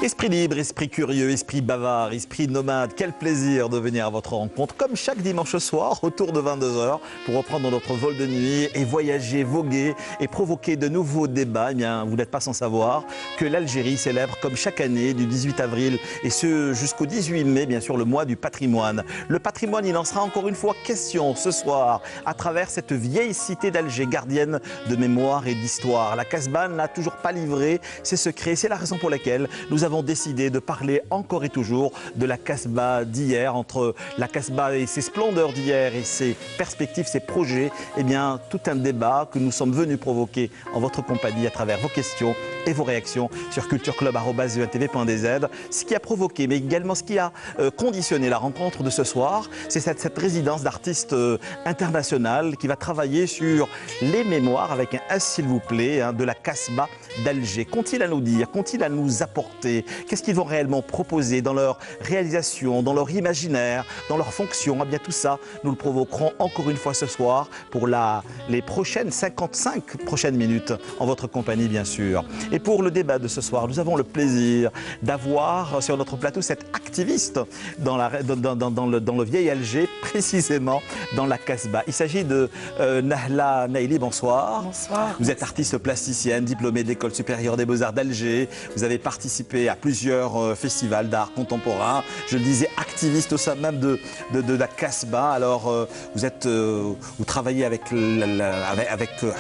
Esprit libre, esprit curieux, esprit bavard, esprit nomade, quel plaisir de venir à votre rencontre comme chaque dimanche soir autour de 22 h pour reprendre notre vol de nuit et voyager, voguer et provoquer de nouveaux débats. Eh bien, vous n'êtes pas sans savoir que l'Algérie célèbre comme chaque année du 18 avril et ce jusqu'au 18 mai, bien sûr, le mois du patrimoine. Le patrimoine, il en sera encore une fois question ce soir à travers cette vieille cité d'Alger, gardienne de mémoire et d'histoire. La Casbah n'a toujours pas livré ses secrets. C'est la raison pour laquelle nous avons décidé de parler encore et toujours de la Casbah d'hier, entre la Casbah et ses splendeurs d'hier et ses perspectives, ses projets. Eh bien, tout un débat que nous sommes venus provoquer en votre compagnie à travers vos questions et vos réactions sur cultureclub@eantv.dz. Ce qui a provoqué, mais également ce qui a conditionné la rencontre de ce soir, c'est cette résidence d'artistes internationale qui va travailler sur les mémoires avec un S s'il vous plaît, de la Casbah d'Alger. Qu'ont-ils à nous dire? Qu'ont-ils à nous apporter? Qu'est-ce qu'ils vont réellement proposer dans leur réalisation, dans leur imaginaire, dans leur fonction? Eh bien tout ça, nous le provoquerons encore une fois ce soir pour les prochaines 55 prochaines minutes en votre compagnie bien sûr. Et pour le débat de ce soir, nous avons le plaisir d'avoir sur notre plateau cette activiste dans le vieil Alger, précisément dans la Casbah. Il s'agit de Nahla Naili, bonsoir. Bonsoir. Vous êtes artiste plasticienne, diplômée d'École supérieure des beaux-arts d'Alger. Vous avez participé à plusieurs festivals d'art contemporain. Je le disais, activiste au sein même de la Casbah. Alors, vous travaillez avec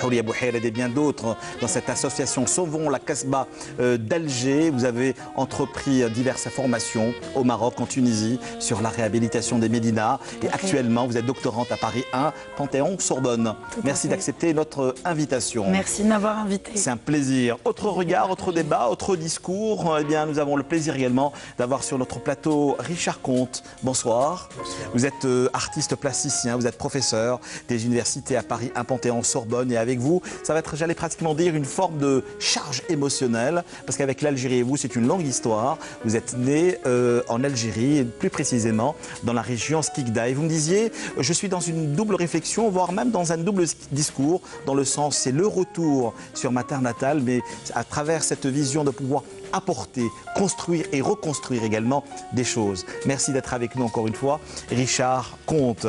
Houria Bouhaïred et bien d'autres dans cette association Sauvons la Casbah d'Alger. Vous avez entrepris diverses formations au Maroc, en Tunisie, sur la réhabilitation des médinas. Et actuellement, vous êtes doctorante à Paris 1, Panthéon-Sorbonne. Merci d'accepter notre invitation. Merci de m'avoir invité. C'est un plaisir. Autre regard, autre débat, autre discours. Eh bien, nous avons le plaisir également d'avoir sur notre plateau Richard Comte. Bonsoir. Bonsoir. Vous êtes artiste plasticien, vous êtes professeur des universités à Paris 1, Panthéon-Sorbonne. Et avec vous, ça va être, j'allais pratiquement dire, une forme de charge émotionnelle. Parce qu'avec l'Algérie et vous, c'est une longue histoire. Vous êtes né en Algérie, et plus précisément dans la région Skikda. Et vous me disiez, je suis dans une double réflexion, voire même dans un double discours, dans le sens, c'est le retour sur ma terre natale, mais à travers cette vision de pouvoir apporter, construire et reconstruire également des choses. Merci d'être avec nous encore une fois, Richard Comte.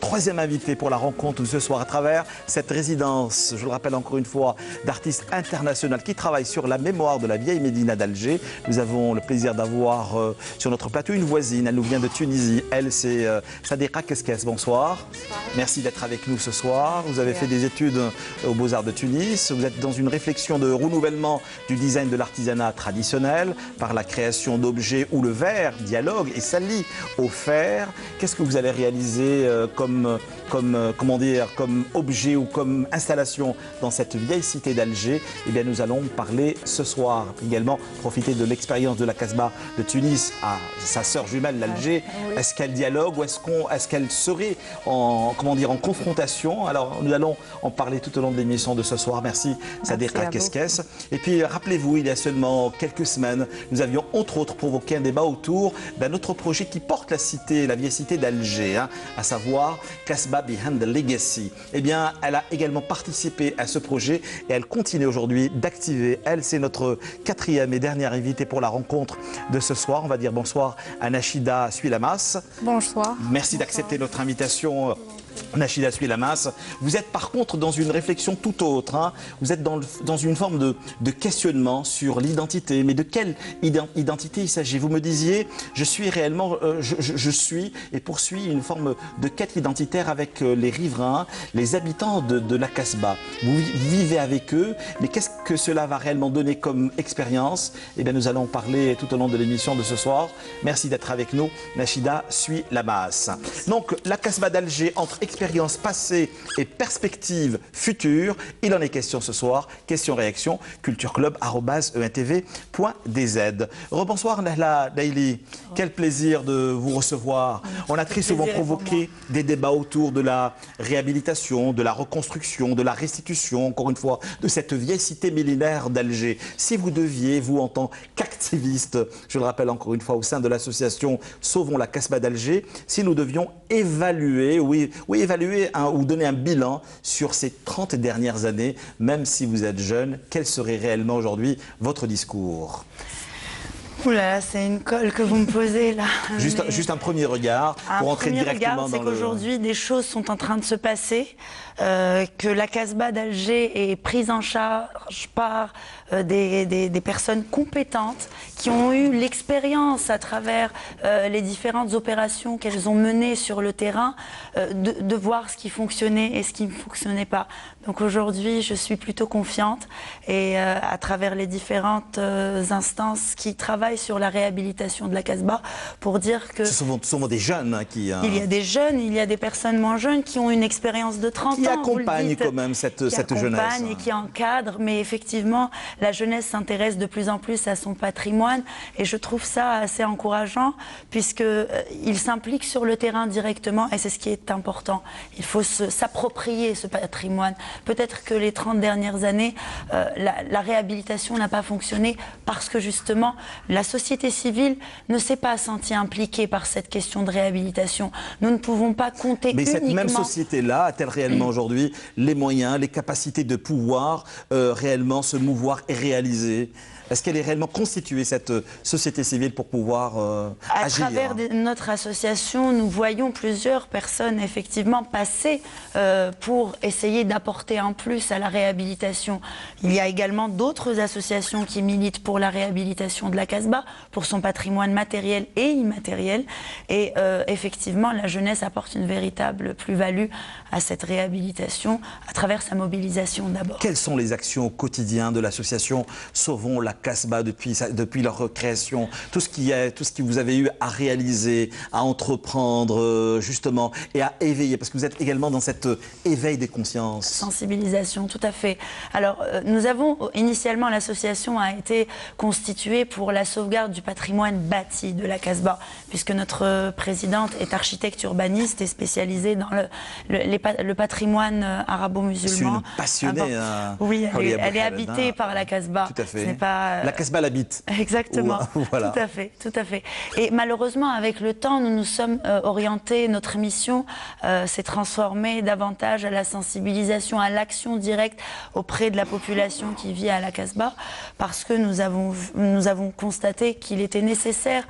Troisième invité pour la rencontre de ce soir à travers cette résidence, je le rappelle encore une fois, d'artistes internationaux qui travaillent sur la mémoire de la vieille médina d'Alger. Nous avons le plaisir d'avoir sur notre plateau une voisine, elle nous vient de Tunisie. Elle, c'est Sadeka Keskes. Bonsoir. Merci d'être avec nous ce soir. Vous avez fait des études aux Beaux-Arts de Tunis. Vous êtes dans une réflexion de renouvellement du design de l'artisanat traditionnel par la création d'objets où le verre dialogue et s'allie au fer. Qu'est-ce que vous allez réaliser comme objet ou comme installation dans cette vieille cité d'Alger? Eh bien, nous allons parler ce soir. Également, profiter de l'expérience de la Casbah de Tunis à sa sœur jumelle, l'Alger. Oui. Est-ce qu'elle dialogue ou est-ce qu'elle serait en confrontation? Alors, nous allons en parler tout au long de l'émission de ce soir. Merci, Sadeka Keskes. Et puis, rappelez-vous, il y a seulement quelques semaines, nous avions entre autres provoqué un débat autour d'un autre projet qui porte la vieille cité d'Alger, à savoir Casbah Behind the Legacy. Eh bien, elle a également participé à ce projet et elle continue aujourd'hui d'activer. Elle, c'est notre quatrième et dernière invitée pour la rencontre de ce soir. On va dire bonsoir à Nachida Suilamas. Bonsoir. Merci d'accepter notre invitation. Nachida Suilamas, vous êtes par contre dans une réflexion tout autre. Vous êtes dans une forme de questionnement sur l'identité. Mais de quelle identité il s'agit? Vous me disiez, je suis réellement, je suis et poursuis une forme de quête identitaire avec les riverains, les habitants de la Casbah. Vous vivez avec eux, mais qu'est-ce que cela va réellement donner comme expérience? Eh bien, nous allons parler tout au long de l'émission de ce soir. Merci d'être avec nous, Nachida Suilamas. Donc, la Casbah d'Alger entre expérience passée et perspective future. Il en est question ce soir. Question-réaction, cultureclub@eantv.dz. Rebonsoir Nahla Naili. Quel plaisir de vous recevoir. On a très souvent provoqué des débats autour de la réhabilitation, de la reconstruction, de la restitution, encore une fois, de cette vieille cité millénaire d'Alger. Si vous deviez, vous en tant qu'activiste, je le rappelle encore une fois, au sein de l'association Sauvons la Casbah d'Alger, si nous devions évaluer, évaluer ou donner un bilan sur ces 30 dernières années, même si vous êtes jeune, quel serait réellement aujourd'hui votre discours? Ouh là là, c'est une colle que vous me posez là. Juste un premier regard pour entrer directement dans c'est qu'aujourd'hui, des choses sont en train de se passer, que la Casbah d'Alger est prise en charge par des personnes compétentes qui ont eu l'expérience à travers les différentes opérations qu'elles ont menées sur le terrain, de voir ce qui fonctionnait et ce qui ne fonctionnait pas. Donc aujourd'hui, je suis plutôt confiante et à travers les différentes instances qui travaillent sur la réhabilitation de la Casbah pour dire que... Ce sont souvent des jeunes qui... Il y a des jeunes, il y a des personnes moins jeunes qui ont une expérience de 30 ans. Qui accompagnent quand même cette jeunesse. Et qui encadrent, mais effectivement, la jeunesse s'intéresse de plus en plus à son patrimoine et je trouve ça assez encourageant puisqu'ils s'impliquent sur le terrain directement et c'est ce qui est important. Il faut s'approprier ce patrimoine. Peut-être que les 30 dernières années, la réhabilitation n'a pas fonctionné parce que justement, la société civile ne s'est pas sentie impliquée par cette question de réhabilitation. Nous ne pouvons pas compter uniquement... Mais cette même société-là a-t-elle réellement aujourd'hui les moyens, les capacités de pouvoir réellement se mouvoir et réaliser? Est-ce qu'elle est réellement constituée, cette société civile, pour pouvoir agir? À travers notre association, nous voyons plusieurs personnes effectivement passer pour essayer d'apporter un plus à la réhabilitation. Il y a également d'autres associations qui militent pour la réhabilitation de la Casbah, pour son patrimoine matériel et immatériel. Et effectivement, la jeunesse apporte une véritable plus-value à cette réhabilitation à travers sa mobilisation d'abord. Quelles sont les actions au quotidien de l'association Sauvons la Casbah depuis leur création, tout ce que vous avez eu à réaliser, à entreprendre justement et à éveiller, parce que vous êtes également dans cet éveil des consciences. Sensibilisation, tout à fait. Alors nous avons initialement, l'association a été constituée pour la sauvegarde du patrimoine bâti de la Casbah, puisque notre présidente est architecte urbaniste et spécialisée dans le patrimoine arabo-musulman. C'est une passionnée. Oui, elle est habitée par la Casbah. Tout à fait. Ce n'est pas la Casbah l'habite. Exactement, voilà. Tout à fait, tout à fait. Et malheureusement, avec le temps, nous nous sommes orientés, notre mission s'est transformée davantage à la sensibilisation, à l'action directe auprès de la population qui vit à la Casbah, parce que nous avons constaté qu'il était nécessaire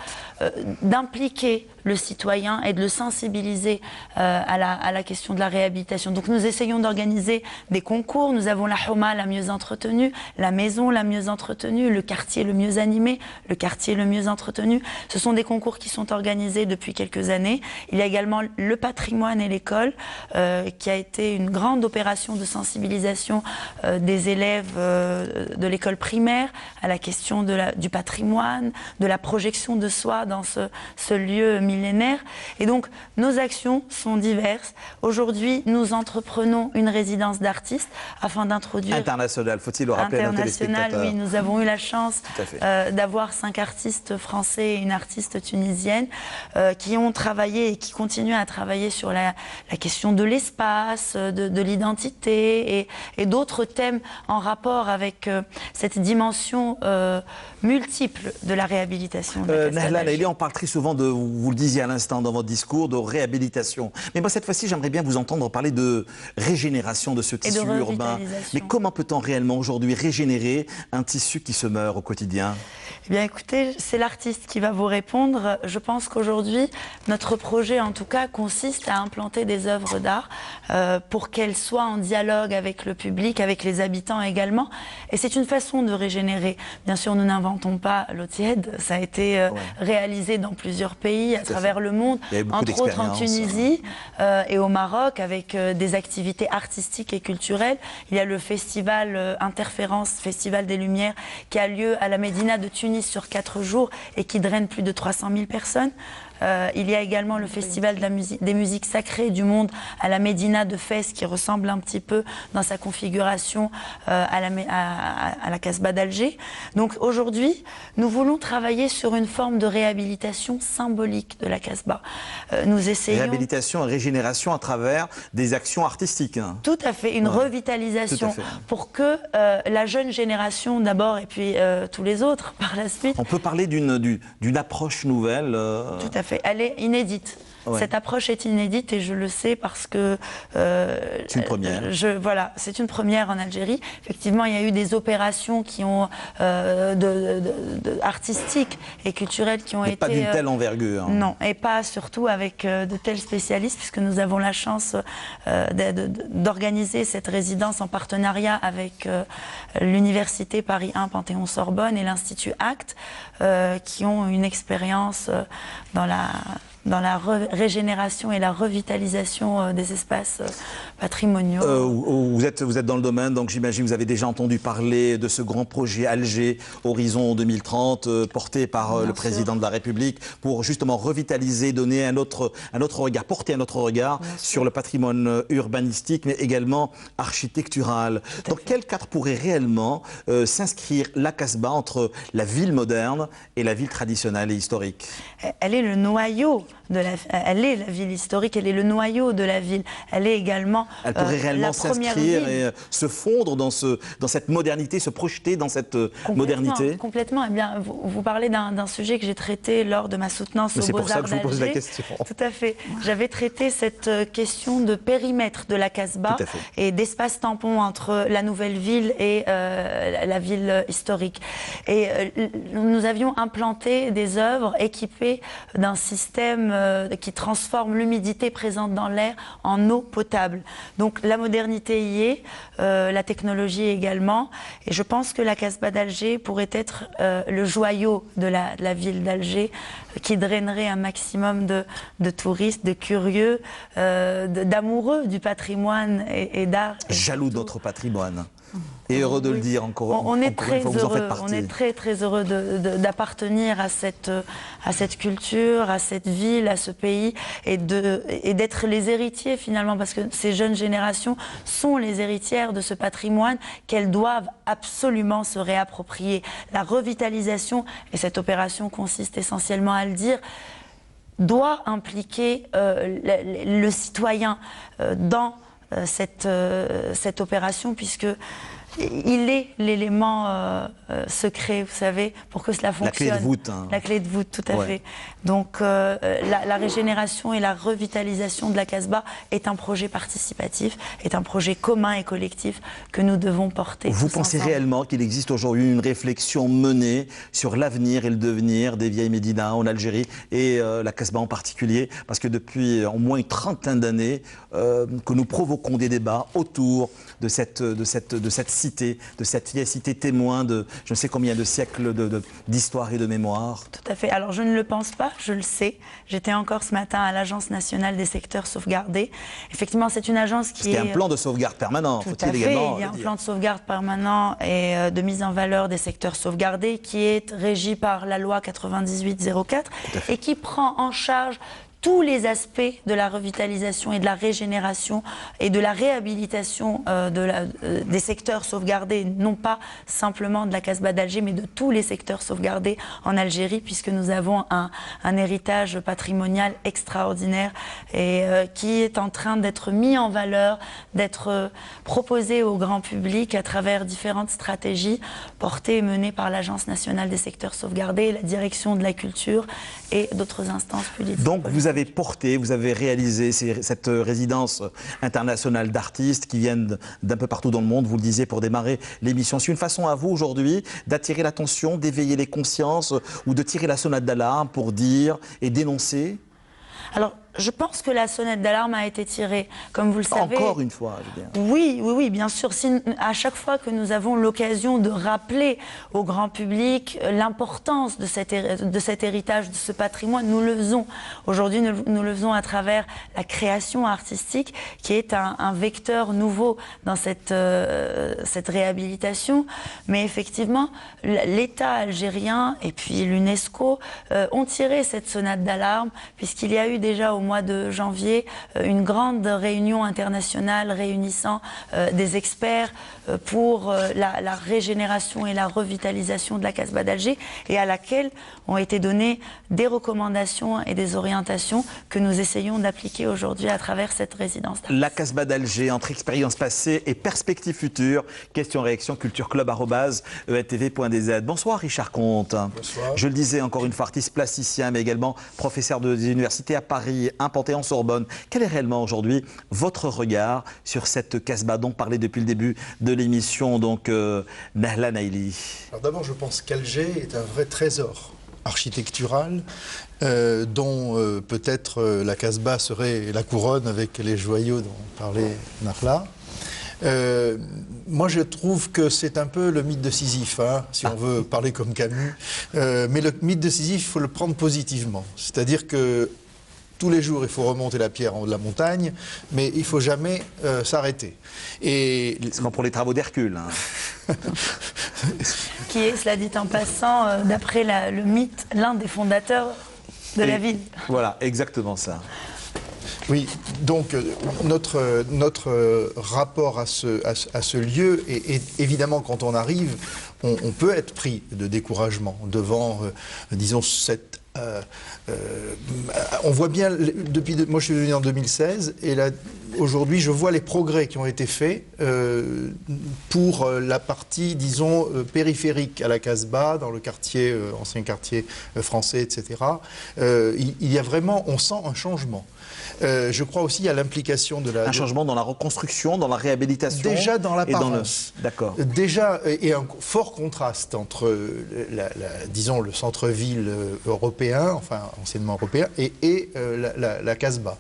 d'impliquer le citoyen et de le sensibiliser à la question de la réhabilitation. Donc nous essayons d'organiser des concours. Nous avons la Houma la mieux entretenue, la maison la mieux entretenue, le quartier le mieux animé, le quartier le mieux entretenu. Ce sont des concours qui sont organisés depuis quelques années. Il y a également le patrimoine et l'école qui a été une grande opération de sensibilisation des élèves de l'école primaire à la question du patrimoine, de la projection de soi dans ce lieu millénaire. Et donc, nos actions sont diverses. Aujourd'hui, nous entreprenons une résidence d'artistes afin d'introduire... Internationale, faut-il le rappeler à nos téléspectateurs? Oui, nous avons eu la chance d'avoir 5 artistes français et une artiste tunisienne qui ont travaillé et qui continuent à travailler sur la question de l'espace, de l'identité et d'autres thèmes en rapport avec cette dimension multiple de la réhabilitation. Nahla Laili, on parle très souvent de, vous le disiez à l'instant dans votre discours, de réhabilitation. Mais moi, cette fois-ci, j'aimerais bien vous entendre parler de régénération de ce tissu urbain. Mais comment peut-on réellement aujourd'hui régénérer un tissu qui se meurt au quotidien? Eh bien, écoutez, c'est l'artiste qui va vous répondre. Je pense qu'aujourd'hui, notre projet, en tout cas, consiste à implanter des œuvres d'art pour qu'elles soient en dialogue avec le public, avec les habitants également. Et c'est une façon de régénérer. Bien sûr, nous n'inventons pas l'eau tiède. Ça a été réalisé dans plusieurs pays à travers le monde, entre autres en Tunisie et au Maroc, avec des activités artistiques et culturelles. Il y a le festival Interférence, Festival des Lumières, qui a lieu à la Médina de Tunis sur 4 jours et qui draine plus de 300 000 personnes. Il y a également le festival des musiques sacrées du monde à la Médina de Fès qui ressemble un petit peu dans sa configuration à la Casbah d'Alger. Donc aujourd'hui, nous voulons travailler sur une forme de réhabilitation symbolique de la Casbah. Nous essayons... Réhabilitation et régénération à travers des actions artistiques. Tout à fait, une revitalisation pour que la jeune génération d'abord et puis tous les autres par la suite... On peut parler d'une approche nouvelle Tout à fait. Elle est inédite. Ouais. Cette approche est inédite et je le sais parce que... c'est une première. Voilà, c'est une première en Algérie. Effectivement, il y a eu des opérations qui ont, artistiques et culturelles qui ont Mais été... pas d'une telle envergure. Non, et pas surtout avec de tels spécialistes, puisque nous avons la chance d'organiser cette résidence en partenariat avec l'Université Paris 1 Panthéon-Sorbonne et l'Institut ACT, qui ont une expérience dans la régénération et la revitalisation des espaces patrimoniaux. Vous êtes dans le domaine, donc j'imagine que vous avez déjà entendu parler de ce grand projet Alger Horizon 2030 porté par le président de la République pour justement revitaliser, donner un autre regard, porter un autre regard sur le patrimoine urbanistique mais également architectural. Dans quel cadre pourrait réellement s'inscrire la Casbah entre la ville moderne et la ville traditionnelle et historique? Elle est le noyau elle est la ville historique, elle est le noyau de la ville. Elle est également elle pourrait réellement s'inscrire et se fondre dans cette modernité, se projeter dans cette modernité. Complètement. Eh bien, vous parlez d'un sujet que j'ai traité lors de ma soutenance aux Beaux-Arts d'Alger. C'est pour ça que je vous pose la question. Tout à fait. J'avais traité cette question de périmètre de la Casbah et d'espace tampon entre la nouvelle ville et la ville historique. Et nous avions implanté des œuvres équipées d'un système qui transforme l'humidité présente dans l'air en eau potable. Donc la modernité y est, la technologie également. Et je pense que la Casbah d'Alger pourrait être le joyau de la ville d'Alger, qui drainerait un maximum de touristes, de curieux, d'amoureux du patrimoine et d'art. Jaloux de notre patrimoine. Et heureux de le dire encore. On est très heureux d'appartenir à cette culture, à cette ville, à ce pays, et d'être les héritiers finalement, parce que ces jeunes générations sont les héritières de ce patrimoine qu'elles doivent absolument se réapproprier. La revitalisation, et cette opération consiste essentiellement à le dire, doit impliquer le citoyen dans cette opération, puisque il est l'élément secret, vous savez, pour que cela fonctionne. La clé de voûte. Hein. La clé de voûte, tout à fait. Donc la régénération et la revitalisation de la Casbah est un projet participatif, est un projet commun et collectif que nous devons porter. Vous pensez réellement qu'il existe aujourd'hui une réflexion menée sur l'avenir et le devenir des vieilles médinas en Algérie et la Casbah en particulier? Parce que depuis au moins une trentaine d'années que nous provoquons des débats autour de cette cité, de cette vieille cité témoin de je ne sais combien de siècles d'histoire et de mémoire. Tout à fait. Alors je ne le pense pas, je le sais. J'étais encore ce matin à l'Agence nationale des secteurs sauvegardés. Effectivement, c'est une agence qui est... un plan de sauvegarde permanent. Tout à fait. Il y a un plan de sauvegarde permanent et de mise en valeur des secteurs sauvegardés qui est régi par la loi 98-04 et qui prend en charge tous les aspects de la revitalisation et de la régénération et de la réhabilitation des secteurs sauvegardés, non pas simplement de la Casbah d'Alger, mais de tous les secteurs sauvegardés en Algérie, puisque nous avons un héritage patrimonial extraordinaire et qui est en train d'être mis en valeur, d'être proposé au grand public à travers différentes stratégies portées et menées par l'Agence nationale des secteurs sauvegardés, la direction de la culture et d'autres instances politiques. Donc vous avez porté, vous avez réalisé cette résidence internationale d'artistes qui viennent d'un peu partout dans le monde, vous le disiez pour démarrer l'émission. C'est une façon à vous aujourd'hui d'attirer l'attention, d'éveiller les consciences ou de tirer la sonnette d'alarme pour dire et dénoncer? Alors, je pense que la sonnette d'alarme a été tirée, comme vous le savez. Encore une fois, je veux dire. Oui, bien sûr. À chaque fois que nous avons l'occasion de rappeler au grand public l'importance de cet héritage, de ce patrimoine, nous le faisons. Aujourd'hui, nous le faisons à travers la création artistique, qui est un vecteur nouveau dans cette réhabilitation. Mais effectivement, l'État algérien et puis l'UNESCO ont tiré cette sonnette d'alarme, puisqu'il y a eu déjà au mois de janvier une grande réunion internationale réunissant des experts pour la régénération et la revitalisation de la Casbah d'Alger, et à laquelle ont été données des recommandations et des orientations que nous essayons d'appliquer aujourd'hui à travers cette résidence d'artistes. La Casbah d'Alger, entre expérience passée et perspectives futures. Question-réaction, cultureclub@etv.dz. Bonsoir Richard Comte. Bonsoir. Je le disais encore une fois, artiste plasticien, mais également professeur de l'université à Paris un Panthéon-Sorbonne. Quel est réellement aujourd'hui votre regard sur cette Casbah dont parlait depuis le début de l'émission, donc Nahla Naili? Alors d'abord, je pense qu'Alger est un vrai trésor architectural dont peut-être la Casbah serait la couronne avec les joyaux dont parlait Nahla. Moi, je trouve que c'est un peu le mythe de Sisyphe, hein, si on veut parler comme Camus. Mais le mythe de Sisyphe, il faut le prendre positivement. C'est-à-dire que tous les jours, il faut remonter la pierre en haut de la montagne, mais il ne faut jamais s'arrêter. C'est comme pour les travaux d'Hercule. Hein. Qui est, cela dit en passant, d'après le mythe, l'un des fondateurs de la ville. Voilà, exactement ça. Oui, donc notre rapport à ce lieu, et évidemment quand on arrive, on peut être pris de découragement devant, disons, cette... on voit bien, moi je suis venu en 2016, et là, aujourd'hui je vois les progrès qui ont été faits pour la partie, disons, périphérique à la Casbah, dans le quartier, ancien quartier français, etc. Il y a vraiment, on sent un changement. Je crois aussi à l'implication de la... Un changement dans la reconstruction, dans la réhabilitation. Déjà dans l'apparence. D'accord. Déjà, et un fort contraste entre, disons, le centre-ville européen, enfin anciennement européen, et la Casbah.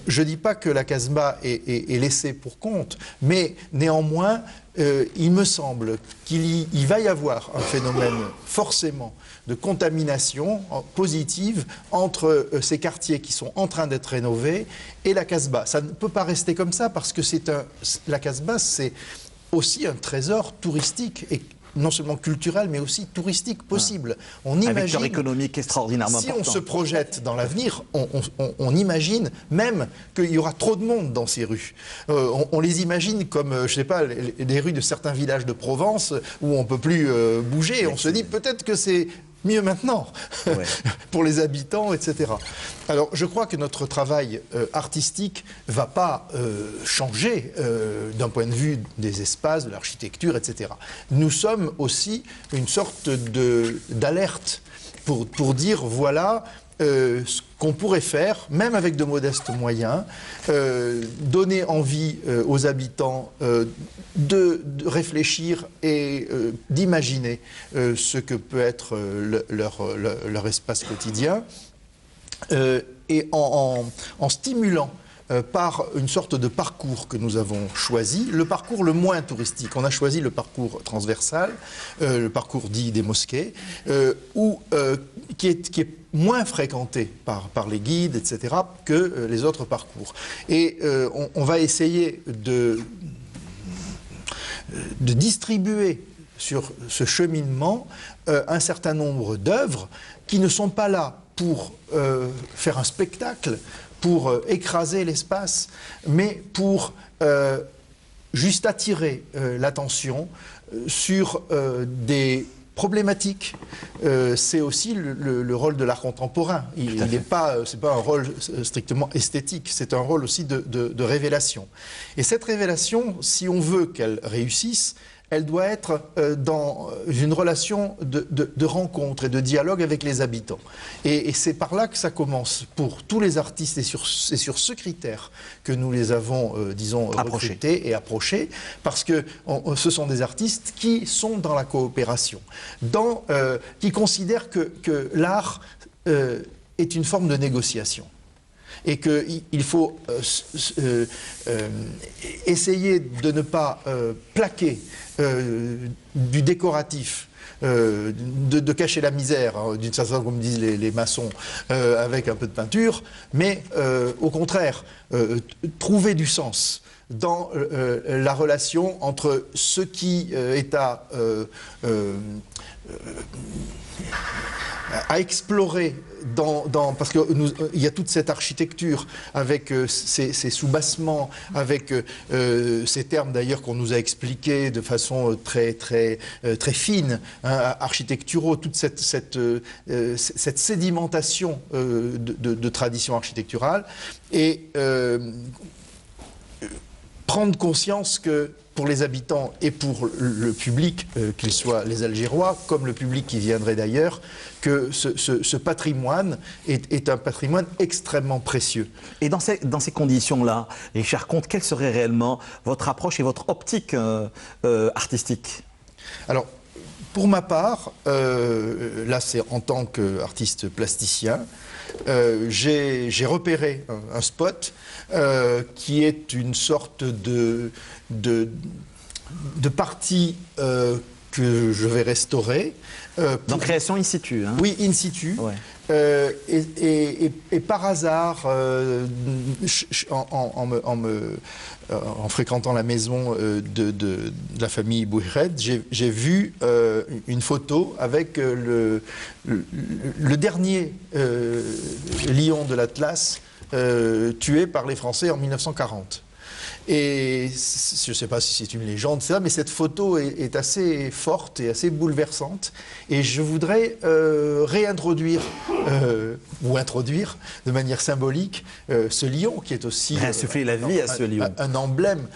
Je ne dis pas que la Casbah est laissée pour compte, mais néanmoins, il me semble qu'il va y avoir un phénomène forcément de contamination positive entre ces quartiers qui sont en train d'être rénovés et la Casbah. Ça ne peut pas rester comme ça parce que la Casbah, c'est aussi un trésor touristique et non seulement culturel, mais aussi touristique possible. On imagine, un vecteur économique extraordinairement important. Si on se projette dans l'avenir, on imagine même qu'il y aura trop de monde dans ces rues. On les imagine comme, je ne sais pas, les rues de certains villages de Provence où on ne peut plus bouger. On se dit peut-être que c'est mieux maintenant, ouais. Pour les habitants, etc. Alors, je crois que notre travail artistique ne va pas changer d'un point de vue des espaces, de l'architecture, etc. Nous sommes aussi une sorte d'alerte pour dire, voilà, ce qu'on pourrait faire, même avec de modestes moyens, donner envie aux habitants de réfléchir et d'imaginer ce que peut être leur espace quotidien, et en stimulant par une sorte de parcours que nous avons choisi, le parcours le moins touristique. On a choisi le parcours transversal, le parcours dit des mosquées, qui est moins fréquenté par les guides, etc., que les autres parcours. Et on va essayer de distribuer sur ce cheminement un certain nombre d'œuvres qui ne sont pas là pour faire un spectacle, pour écraser l'espace, mais pour juste attirer l'attention sur des problématiques. C'est aussi le rôle de l'art contemporain. C'est pas un rôle strictement esthétique, c'est un rôle aussi de révélation. Et cette révélation, si on veut qu'elle réussisse, elle doit être dans une relation de rencontre et de dialogue avec les habitants. Et c'est par là que ça commence pour tous les artistes, et c'est sur ce critère que nous les avons, disons, recrutés et approchés, parce que ce sont des artistes qui sont dans la coopération, qui considèrent que l'art est une forme de négociation. Et qu'il faut essayer de ne pas plaquer du décoratif, de cacher la misère, hein, d'une certaine façon, comme disent les maçons, avec un peu de peinture, mais au contraire, trouver du sens dans la relation entre ce qui est à explorer parce qu'il y a toute cette architecture avec ces soubassements, avec ces termes d'ailleurs qu'on nous a expliqués de façon très fine, hein, architecturaux, toute cette sédimentation de tradition architecturale. Et prendre conscience que pour les habitants et pour le public, qu'ils soient les Algérois comme le public qui viendrait d'ailleurs, que ce patrimoine est un patrimoine extrêmement précieux. Et dans ces conditions-là, Richard Comte, quelle serait réellement votre approche et votre optique artistique? Alors, pour ma part, là c'est en tant qu'artiste plasticien, j'ai repéré un spot qui est une sorte de partie que je vais restaurer. Donc création in situ. Hein. Oui, in situ. Ouais. Et par hasard, en fréquentant la maison de la famille Bouhired, j'ai vu une photo avec le dernier lion de l'Atlas tué par les Français en 1940. Et je ne sais pas si c'est une légende, ça, mais cette photo est assez forte et assez bouleversante. Et je voudrais réintroduire, ou introduire de manière symbolique, ce lion qui est aussi réinsuffler la vie à ce lion. Un emblème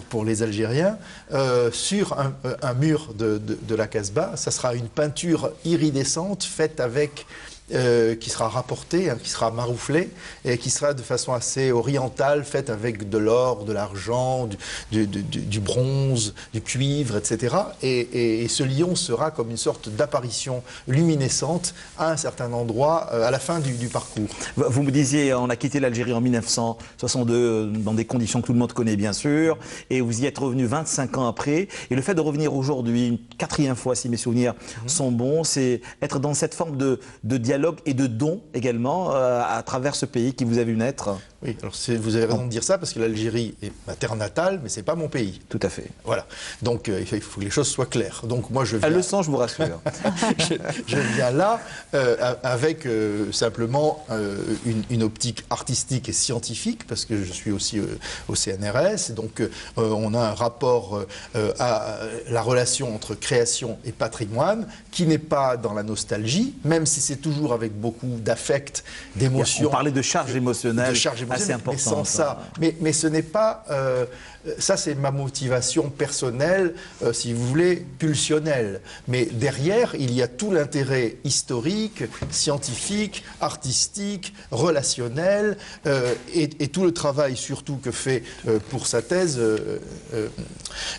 pour les Algériens, sur un mur de la Casbah. Ça sera une peinture iridescente faite avec... qui sera rapporté, qui sera marouflé et qui sera de façon assez orientale, faite avec de l'or, de l'argent, du bronze, du cuivre, etc. Et ce lion sera comme une sorte d'apparition luminescente à un certain endroit à la fin du parcours. Vous me disiez, on a quitté l'Algérie en 1962 dans des conditions que tout le monde connaît bien sûr, et vous y êtes revenu 25 ans après. Et le fait de revenir aujourd'hui, une quatrième fois si mes souvenirs sont bons, c'est être dans cette forme de dialogue et de dons également à travers ce pays qui vous a vu naître. Oui, alors vous avez raison de dire ça parce que l'Algérie est ma terre natale, mais c'est pas mon pays. Tout à fait. Voilà. Donc il faut que les choses soient claires. Donc moi je viens. Elle le sent, je vous rassure. je viens là avec simplement une optique artistique et scientifique parce que je suis aussi au CNRS. Donc on a un rapport à la relation entre création et patrimoine qui n'est pas dans la nostalgie, même si c'est toujours avec beaucoup d'affect, d'émotion. On parlait de charge émotionnelle. Assez important. Mais sans ça. Mais ce n'est pas... ça, c'est ma motivation personnelle, si vous voulez, pulsionnelle. Mais derrière, il y a tout l'intérêt historique, scientifique, artistique, relationnel, et tout le travail surtout que fait pour sa thèse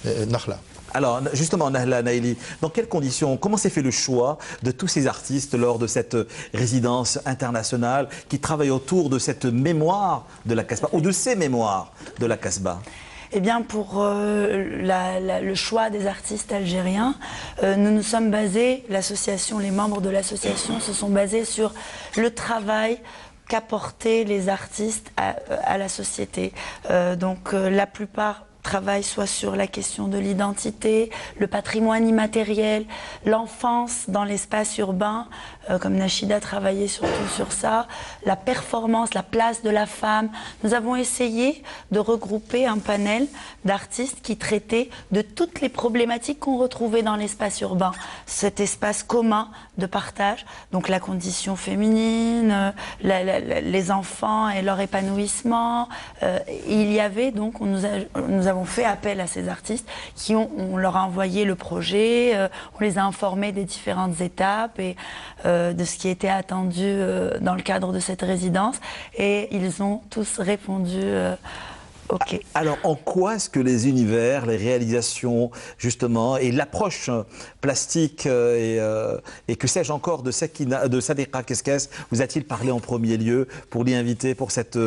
Nahla. Alors justement, Nahla Naili, dans quelles conditions, comment s'est fait le choix de tous ces artistes lors de cette résidence internationale qui travaillent autour de cette mémoire de la Casbah, ou de ces mémoires de la Casbah? Eh bien, pour le choix des artistes algériens, nous nous sommes basés, l'association, les membres de l'association se sont basés sur le travail qu'apportaient les artistes à la société. Donc la plupart travaillent soit sur la question de l'identité, le patrimoine immatériel, l'enfance dans l'espace urbain, comme Nachida travaillait surtout sur ça, la performance, la place de la femme. Nous avons essayé de regrouper un panel d'artistes qui traitaient de toutes les problématiques qu'on retrouvait dans l'espace urbain, cet espace commun de partage, donc la condition féminine, les enfants et leur épanouissement. Il y avait donc, nous avons fait appel à ces artistes qui on leur a envoyé le projet, on les a informés des différentes étapes et de ce qui était attendu dans le cadre de cette résidence, et ils ont tous répondu OK. Alors, en quoi est-ce que les univers, les réalisations, justement, et l'approche plastique et que sais-je encore de Sadiqa Keskes vous a-t-il parlé en premier lieu pour l'y inviter pour cette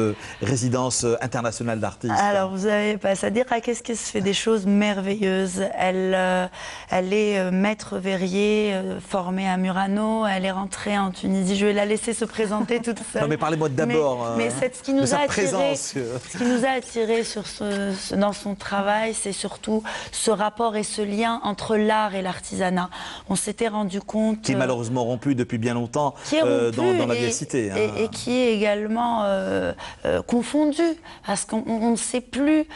résidence internationale d'artistes? Alors, vous savez pas, Sadiqa Keskes fait des choses merveilleuses. Elle est maître verrier formée à Murano. Elle est rentrée en Tunisie. Je vais la laisser se présenter toute seule. Non, mais parlez-moi d'abord mais ce qui nous de a sa attiré, présence. Ce qui nous a attiré dans son travail, c'est surtout ce rapport et ce lien entre l'art et l'artisanat. On s'était rendu compte... Qui est malheureusement rompu depuis bien longtemps dans la vieille cité. Et qui est également confondu, parce qu'on ne sait plus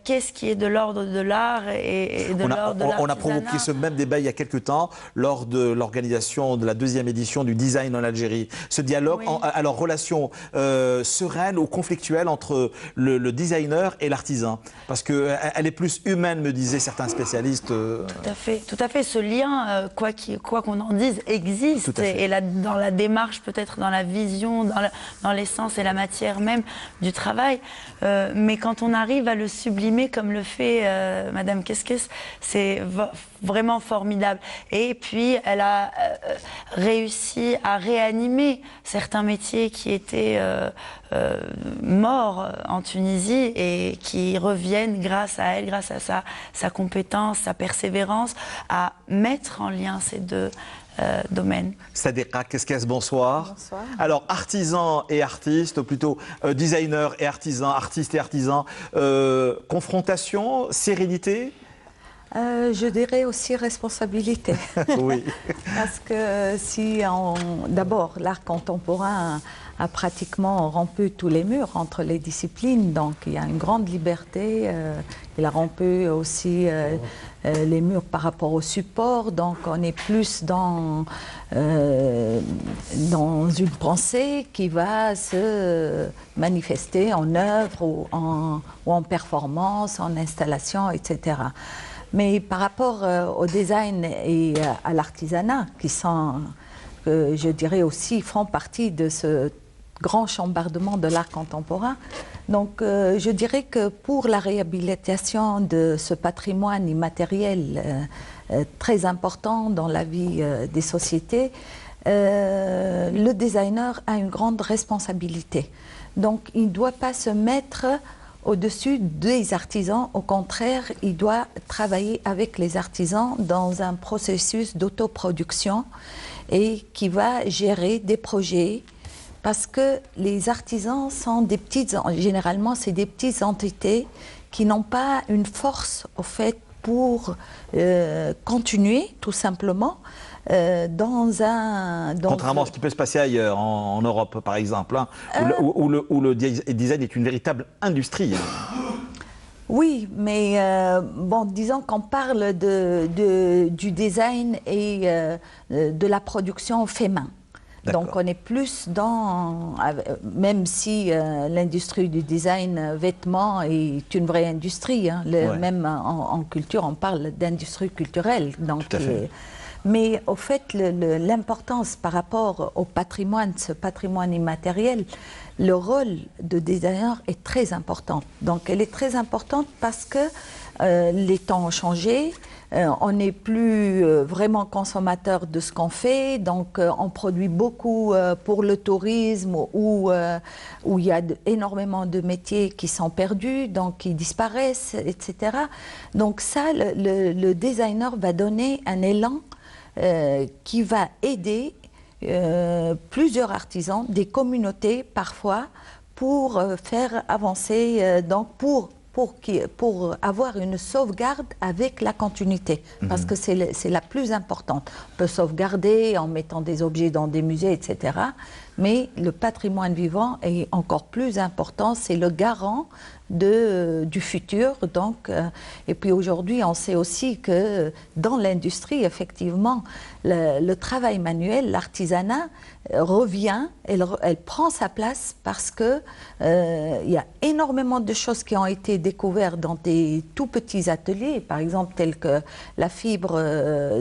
qu'est-ce qui est de l'ordre de l'art et de l'ordre de l'artisanat. On a provoqué ce même débat il y a quelques temps lors de l'organisation de la 2e édition du design en Algérie. Ce dialogue, oui. alors relation sereine ou conflictuelle entre le designer designer et l'artisan? Parce qu'elle est plus humaine, me disaient certains spécialistes. Tout à fait. Ce lien, quoi qu'on en dise, existe. Et là, dans la démarche, peut-être dans la vision, dans l'essence et la matière même du travail. Mais quand on arrive à le sublimer comme le fait Madame Keskes, c'est vraiment formidable. Et puis, elle a réussi à réanimer certains métiers qui étaient morts en Tunisie et qui reviennent grâce à elle, grâce à sa compétence, sa persévérance, à mettre en lien ces deux domaines. Sadiqa Keskes, bonsoir. Bonsoir. Alors, artisan et artiste, ou plutôt designer et artisan, artiste et artisan, confrontation, sérénité? Je dirais aussi responsabilité. Oui. Parce que d'abord, l'art contemporain a pratiquement rompu tous les murs entre les disciplines, donc il y a une grande liberté. Il a rompu aussi les murs par rapport au support, donc on est plus dans une pensée qui va se manifester en œuvre ou en performance, en installation, etc. Mais par rapport au design et à l'artisanat, qui sont, je dirais aussi, font partie de ce grand chambardement de l'art contemporain. Donc je dirais que pour la réhabilitation de ce patrimoine immatériel très important dans la vie des sociétés, le designer a une grande responsabilité. Donc il ne doit pas se mettre au-dessus des artisans. Au contraire, il doit travailler avec les artisans dans un processus d'autoproduction et qui va gérer des projets, parce que les artisans sont généralement c'est des petites entités qui n'ont pas une force au fait pour continuer tout simplement Contrairement à ce qui peut se passer ailleurs, en Europe par exemple, hein, où le design est une véritable industrie. Oui, mais bon, disons qu'on parle du design et de la production fait main. Donc on est plus dans, même si l'industrie du design vêtements est une vraie industrie, hein, même en culture on parle d'industrie culturelle. Donc, tout à fait. Mais au fait, l'importance par rapport au patrimoine, ce patrimoine immatériel, le rôle de designer est très important. Donc elle est très importante parce que les temps ont changé, on n'est plus vraiment consommateur de ce qu'on fait, donc on produit beaucoup pour le tourisme où il y a énormément de métiers qui sont perdus, donc qui disparaissent, etc. Donc ça, le designer va donner un élan qui va aider plusieurs artisans, des communautés parfois, pour faire avancer, donc pour avoir une sauvegarde avec la continuité, parce que c'est la plus importante. On peut sauvegarder en mettant des objets dans des musées, etc. Mais le patrimoine vivant est encore plus important, c'est le garant du futur. Donc, et puis aujourd'hui, on sait aussi que dans l'industrie, effectivement, le travail manuel, l'artisanat revient, elle prend sa place parce que il y a énormément de choses qui ont été découvertes dans des tout petits ateliers, par exemple tels que la fibre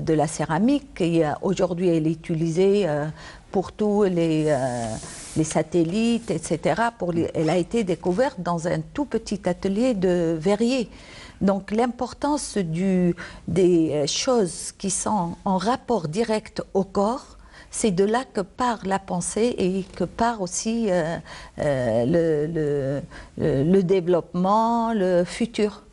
de la céramique. Aujourd'hui, elle est utilisée pour tous les satellites, etc. Elle a été découverte dans un tout petit atelier de verrier. Donc l'importance des choses qui sont en rapport direct au corps, c'est de là que part la pensée et que part aussi le développement, le futur.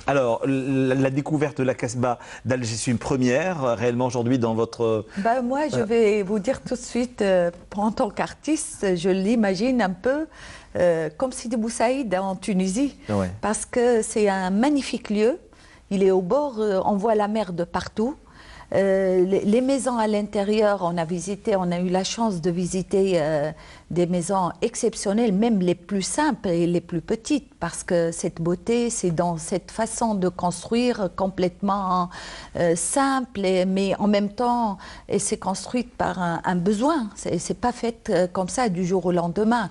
Alors, la découverte de la Casbah d'Alger, c'est une première réellement aujourd'hui dans votre... Moi, je vais vous dire tout de suite, en tant qu'artiste, je l'imagine un peu comme Sidi Bou Saïd en Tunisie, parce que c'est un magnifique lieu. Il est au bord, on voit la mer de partout. Les maisons à l'intérieur, on a eu la chance de visiter des maisons exceptionnelles, même les plus simples et les plus petites, parce que cette beauté, c'est dans cette façon de construire complètement simple, mais en même temps, elle s'est construite par un besoin. C'est pas faite comme ça du jour au lendemain.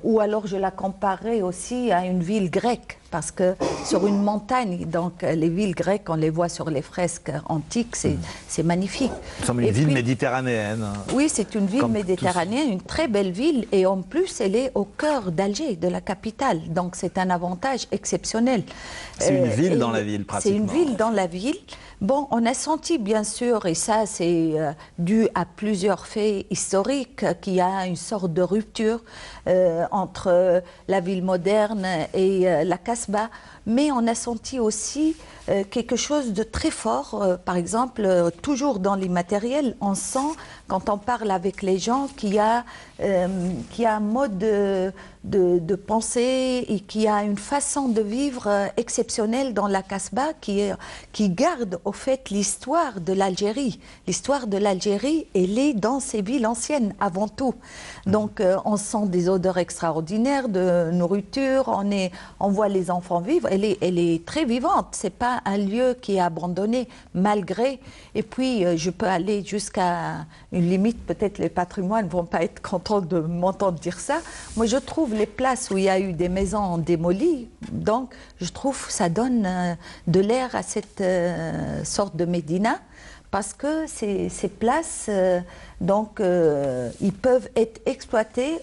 Ou alors je la comparerais aussi à une ville grecque, parce que sur une montagne, donc les villes grecques, on les voit sur les fresques antiques, c'est magnifique. Nous sommes une ville méditerranéenne. Oui, c'est une ville méditerranéenne, une très belle ville, et en plus, elle est au cœur d'Alger, de la capitale. Donc c'est un avantage exceptionnel. C'est une ville dans la ville, pratiquement. C'est une ville dans la ville. Bon, on a senti bien sûr, et ça c'est dû à plusieurs faits historiques, qu'il y a une sorte de rupture entre la ville moderne et la Casbah, mais on a senti aussi quelque chose de très fort. Par exemple, toujours dans l'immatériel, on sent, quand on parle avec les gens, qu'il y a un mode de pensée et qu'il y a une façon de vivre exceptionnelle dans la Casbah qui garde au fait l'histoire de l'Algérie. L'histoire de l'Algérie, elle est dans ces villes anciennes avant tout. Donc on sent des odeurs extraordinaires de nourriture, on voit les enfants vivre, elle est très vivante, c'est pas un lieu qui est abandonné malgré, et puis je peux aller jusqu'à une limite, peut-être les patrimoines ne vont pas être contents de m'entendre dire ça. Moi je trouve les places où il y a eu des maisons démolies, donc je trouve que ça donne de l'air à cette sorte de Médina, parce que ces places, ils peuvent être exploités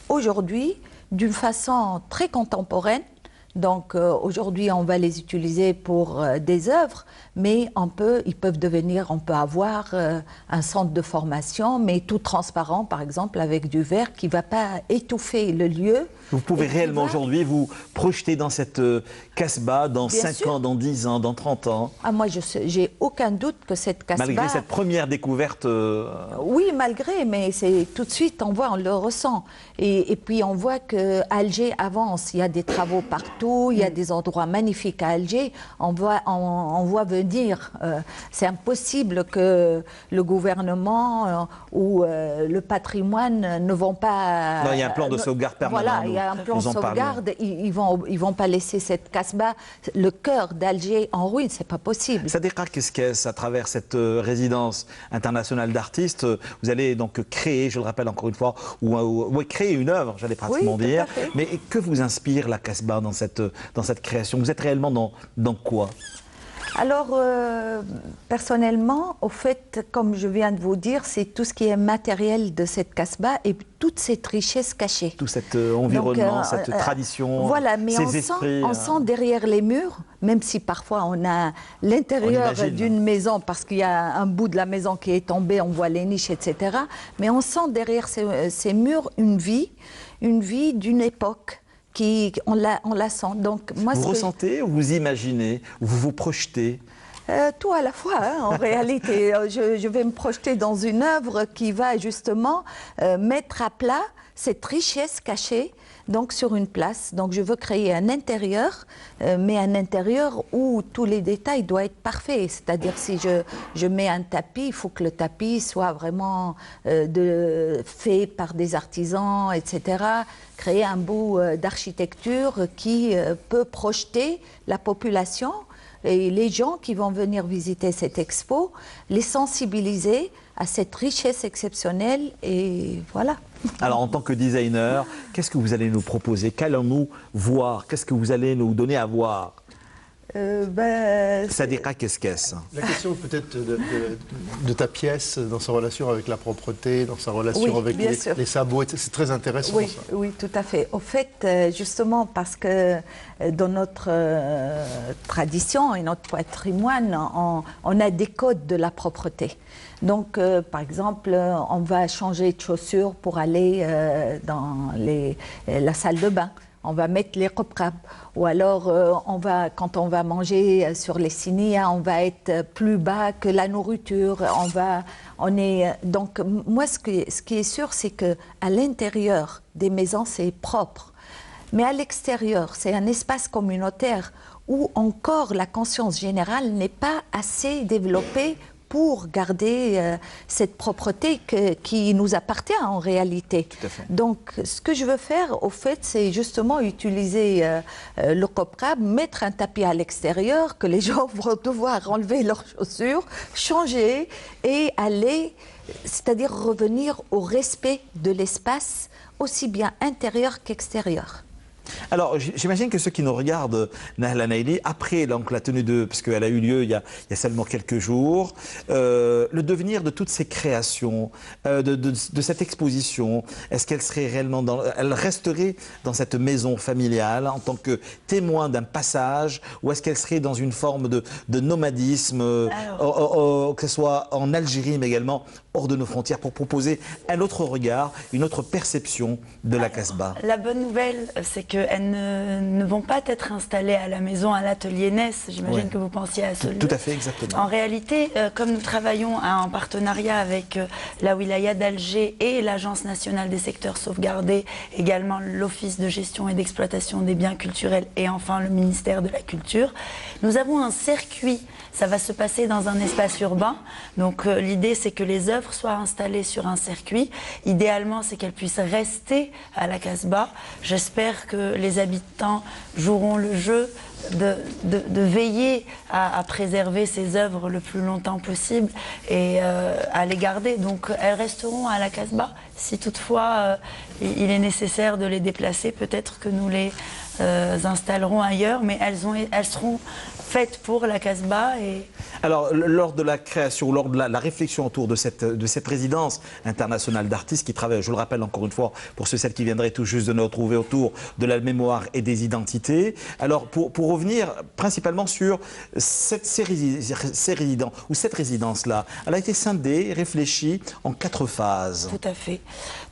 aujourd'hui d'une façon très contemporaine. Donc aujourd'hui, on va les utiliser pour des œuvres, mais on peut avoir un centre de formation, mais tout transparent, par exemple, avec du verre qui ne va pas étouffer le lieu. Vous pouvez réellement aujourd'hui vous projeter dans cette Casbah dans 5 ans, dans 10 ans, dans 30 ans? Ah, moi, j'ai aucun doute que cette Casbah... Malgré cette première découverte... Oui, malgré, mais c'est tout de suite, on le ressent. Et puis on voit que Alger avance, il y a des travaux partout, il y a des endroits magnifiques à Alger, on voit venir. C'est impossible que le gouvernement ou le patrimoine ne vont pas... Non, il y a un plan de sauvegarde permanent. Voilà, il y a un plan de sauvegarde, ils vont pas laisser cette Casbah, le cœur d'Alger, en ruine, c'est pas possible. Sadegha Keskes, à travers cette résidence internationale d'artistes, vous allez donc créer, je le rappelle encore une fois, ou créer une œuvre, j'allais pratiquement dire. Mais que vous inspire la Casbah dans cette création? Vous êtes réellement dans quoi? Alors, personnellement, au fait, comme je viens de vous dire, c'est tout ce qui est matériel de cette Casbah et toute cette richesse cachée. Tout cet environnement, cette tradition, voilà, mais ces esprits. on sent derrière les murs, même si parfois on a l'intérieur d'une maison, parce qu'il y a un bout de la maison qui est tombé, on voit les niches, etc. Mais on sent derrière ces murs une vie d'une époque. On la sent. Donc, moi, vous ressentez, ou vous imaginez, ou vous vous projetez? Tout à la fois, hein, en réalité. Je vais me projeter dans une œuvre qui va justement mettre à plat cette richesse cachée donc sur une place. Donc je veux créer un intérieur, mais un intérieur où tous les détails doivent être parfaits. C'est-à-dire si je mets un tapis, il faut que le tapis soit vraiment fait par des artisans, etc. Créer un bout d'architecture qui peut projeter la population et les gens qui vont venir visiter cette expo, les sensibiliser à cette richesse exceptionnelle, et voilà. Alors, en tant que designer, qu'est-ce que vous allez nous proposer? Qu'allons-nous voir? Qu'est-ce que vous allez nous donner à voir? Sadegha Keskes. La question peut-être de ta pièce dans sa relation avec la propreté, dans sa relation avec les sabots, c'est très intéressant. Oui, ça. Oui, tout à fait. Au fait, justement, parce que dans notre tradition et notre patrimoine, on a des codes de la propreté. Donc, par exemple, on va changer de chaussures pour aller dans la salle de bain. On va mettre les qobqab, ou alors quand on va manger sur les sinia, on va être plus bas que la nourriture. Donc moi, ce qui est sûr, c'est que à l'intérieur des maisons, c'est propre, mais à l'extérieur, c'est un espace communautaire où encore la conscience générale n'est pas assez développée pour garder cette propreté qui nous appartient en réalité. Tout à fait. Donc, ce que je veux faire, au fait, c'est justement utiliser le coprab, mettre un tapis à l'extérieur, que les gens vont devoir enlever leurs chaussures, changer et aller, c'est-à-dire revenir au respect de l'espace, aussi bien intérieur qu'extérieur. Alors, j'imagine que ceux qui nous regardent, Nahla Naili, après donc, la tenue de, parce qu'elle a eu lieu il y a seulement quelques jours, le devenir de toutes ces créations, de cette exposition, est-ce qu'elle serait réellement elle resterait dans cette maison familiale en tant que témoin d'un passage, ou est-ce qu'elle serait dans une forme de nomadisme, que ce soit en Algérie, mais également hors de nos frontières, pour proposer un autre regard, une autre perception de la Casbah? La bonne nouvelle, c'est qu'elles ne vont pas être installées à la maison, à l'atelier Ness. J'imagine que vous pensiez à ce lieu. Tout à fait, exactement. En réalité, comme nous travaillons en partenariat avec la Wilaya d'Alger et l'Agence nationale des secteurs sauvegardés, également l'Office de gestion et d'exploitation des biens culturels et enfin le ministère de la Culture, nous avons un circuit. Ça va se passer dans un espace urbain. Donc l'idée, c'est que les œuvres soient installées sur un circuit. Idéalement, c'est qu'elles puissent rester à la Casbah. J'espère que les habitants joueront le jeu de veiller à préserver ces œuvres le plus longtemps possible et à les garder. Donc elles resteront à la Casbah. Si toutefois il est nécessaire de les déplacer, peut-être que nous les installerons ailleurs, mais elles seront faites pour la Casbah. Alors, lors de la création, lors de la réflexion autour de cette résidence internationale d'artistes qui travaille, je le rappelle encore une fois, pour celles qui viendraient tout juste de nous retrouver autour de la mémoire et des identités. Alors, pour revenir principalement sur cette résidence-là, elle a été scindée, réfléchie en 4 phases. Tout à fait.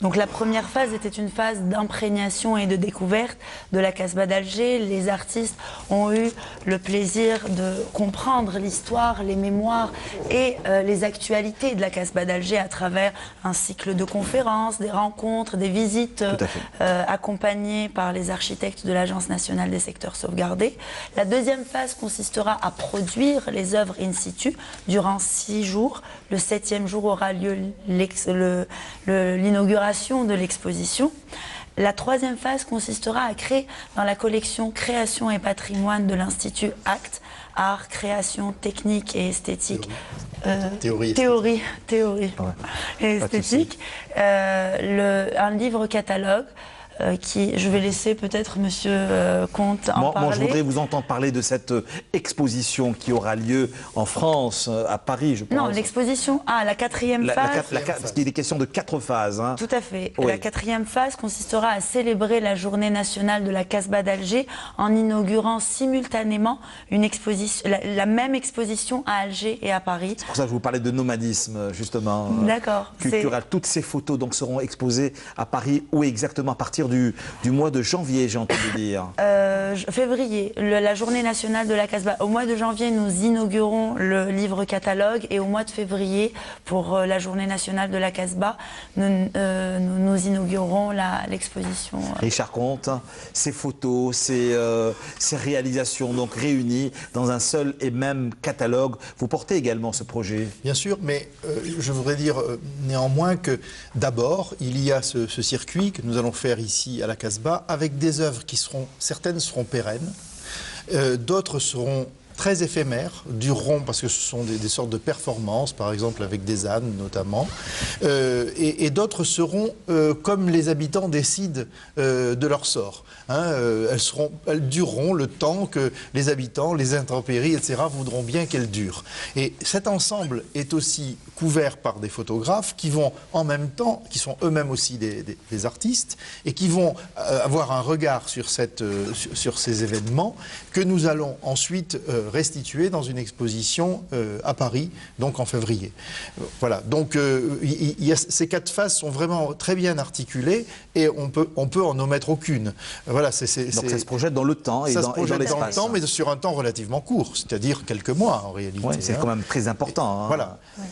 Donc la première phase était une phase d'imprégnation et de découverte de la Casbah d'Alger. Les artistes ont eu le plaisir de comprendre l'histoire, les mémoires et les actualités de la Casbah d'Alger à travers un cycle de conférences, des rencontres, des visites accompagnées par les architectes de l'Agence nationale des secteurs sauvegardés. La deuxième phase consistera à produire les œuvres in situ durant 6 jours. Le 7e jour aura lieu l'inauguration de l'exposition. La troisième phase consistera à créer dans la collection Création et patrimoine de l'Institut ACT, Art, Création, Technique et Esthétique. Théorie et esthétique. Un livre catalogue. Je vais laisser peut-être Monsieur Comte en parler. Moi, je voudrais vous entendre parler de cette exposition qui aura lieu en France, à Paris, je pense. Non, l'exposition, la 4e phase. Parce qu'il est question de 4 phases. Hein. Tout à fait. Oui. La 4e phase consistera à célébrer la journée nationale de la Casbah d'Alger en inaugurant simultanément la même exposition à Alger et à Paris. C'est pour ça que je vous parlais de nomadisme, justement. D'accord. Culturel. Toutes ces photos donc, seront exposées à Paris, où exactement? À partir du mois de janvier, j'ai entendu dire. Février, la journée nationale de la Casbah. Au mois de janvier, nous inaugurons le livre catalogue et au mois de février, pour la journée nationale de la Casbah, nous inaugurons l'exposition. Richard Comte, ces photos, ces réalisations donc réunies dans un seul et même catalogue. Vous portez également ce projet? Bien sûr, mais je voudrais dire néanmoins que d'abord, il y a ce circuit que nous allons faire ici à la Casbah, avec des œuvres qui certaines seront pérennes, d'autres seront très éphémères, dureront parce que ce sont des sortes de performances, par exemple avec des ânes notamment, et d'autres seront comme les habitants décident de leur sort. Hein, elles dureront le temps que les habitants, les intempéries, etc. voudront bien qu'elles durent. Et cet ensemble est aussi couvert par des photographes qui vont en même temps, qui sont eux-mêmes aussi des artistes, et qui vont avoir un regard sur ces événements que nous allons ensuite restituer dans une exposition à Paris, donc en février. Voilà, donc ces 4 phases sont vraiment très bien articulées et on peut en omettre aucune. Voilà, donc ça se projette dans le temps et dans l'espace. Dans le temps, mais sur un temps relativement court, c'est-à-dire quelques mois en réalité. Ouais, c'est quand même très important. Hein. Voilà. Ouais.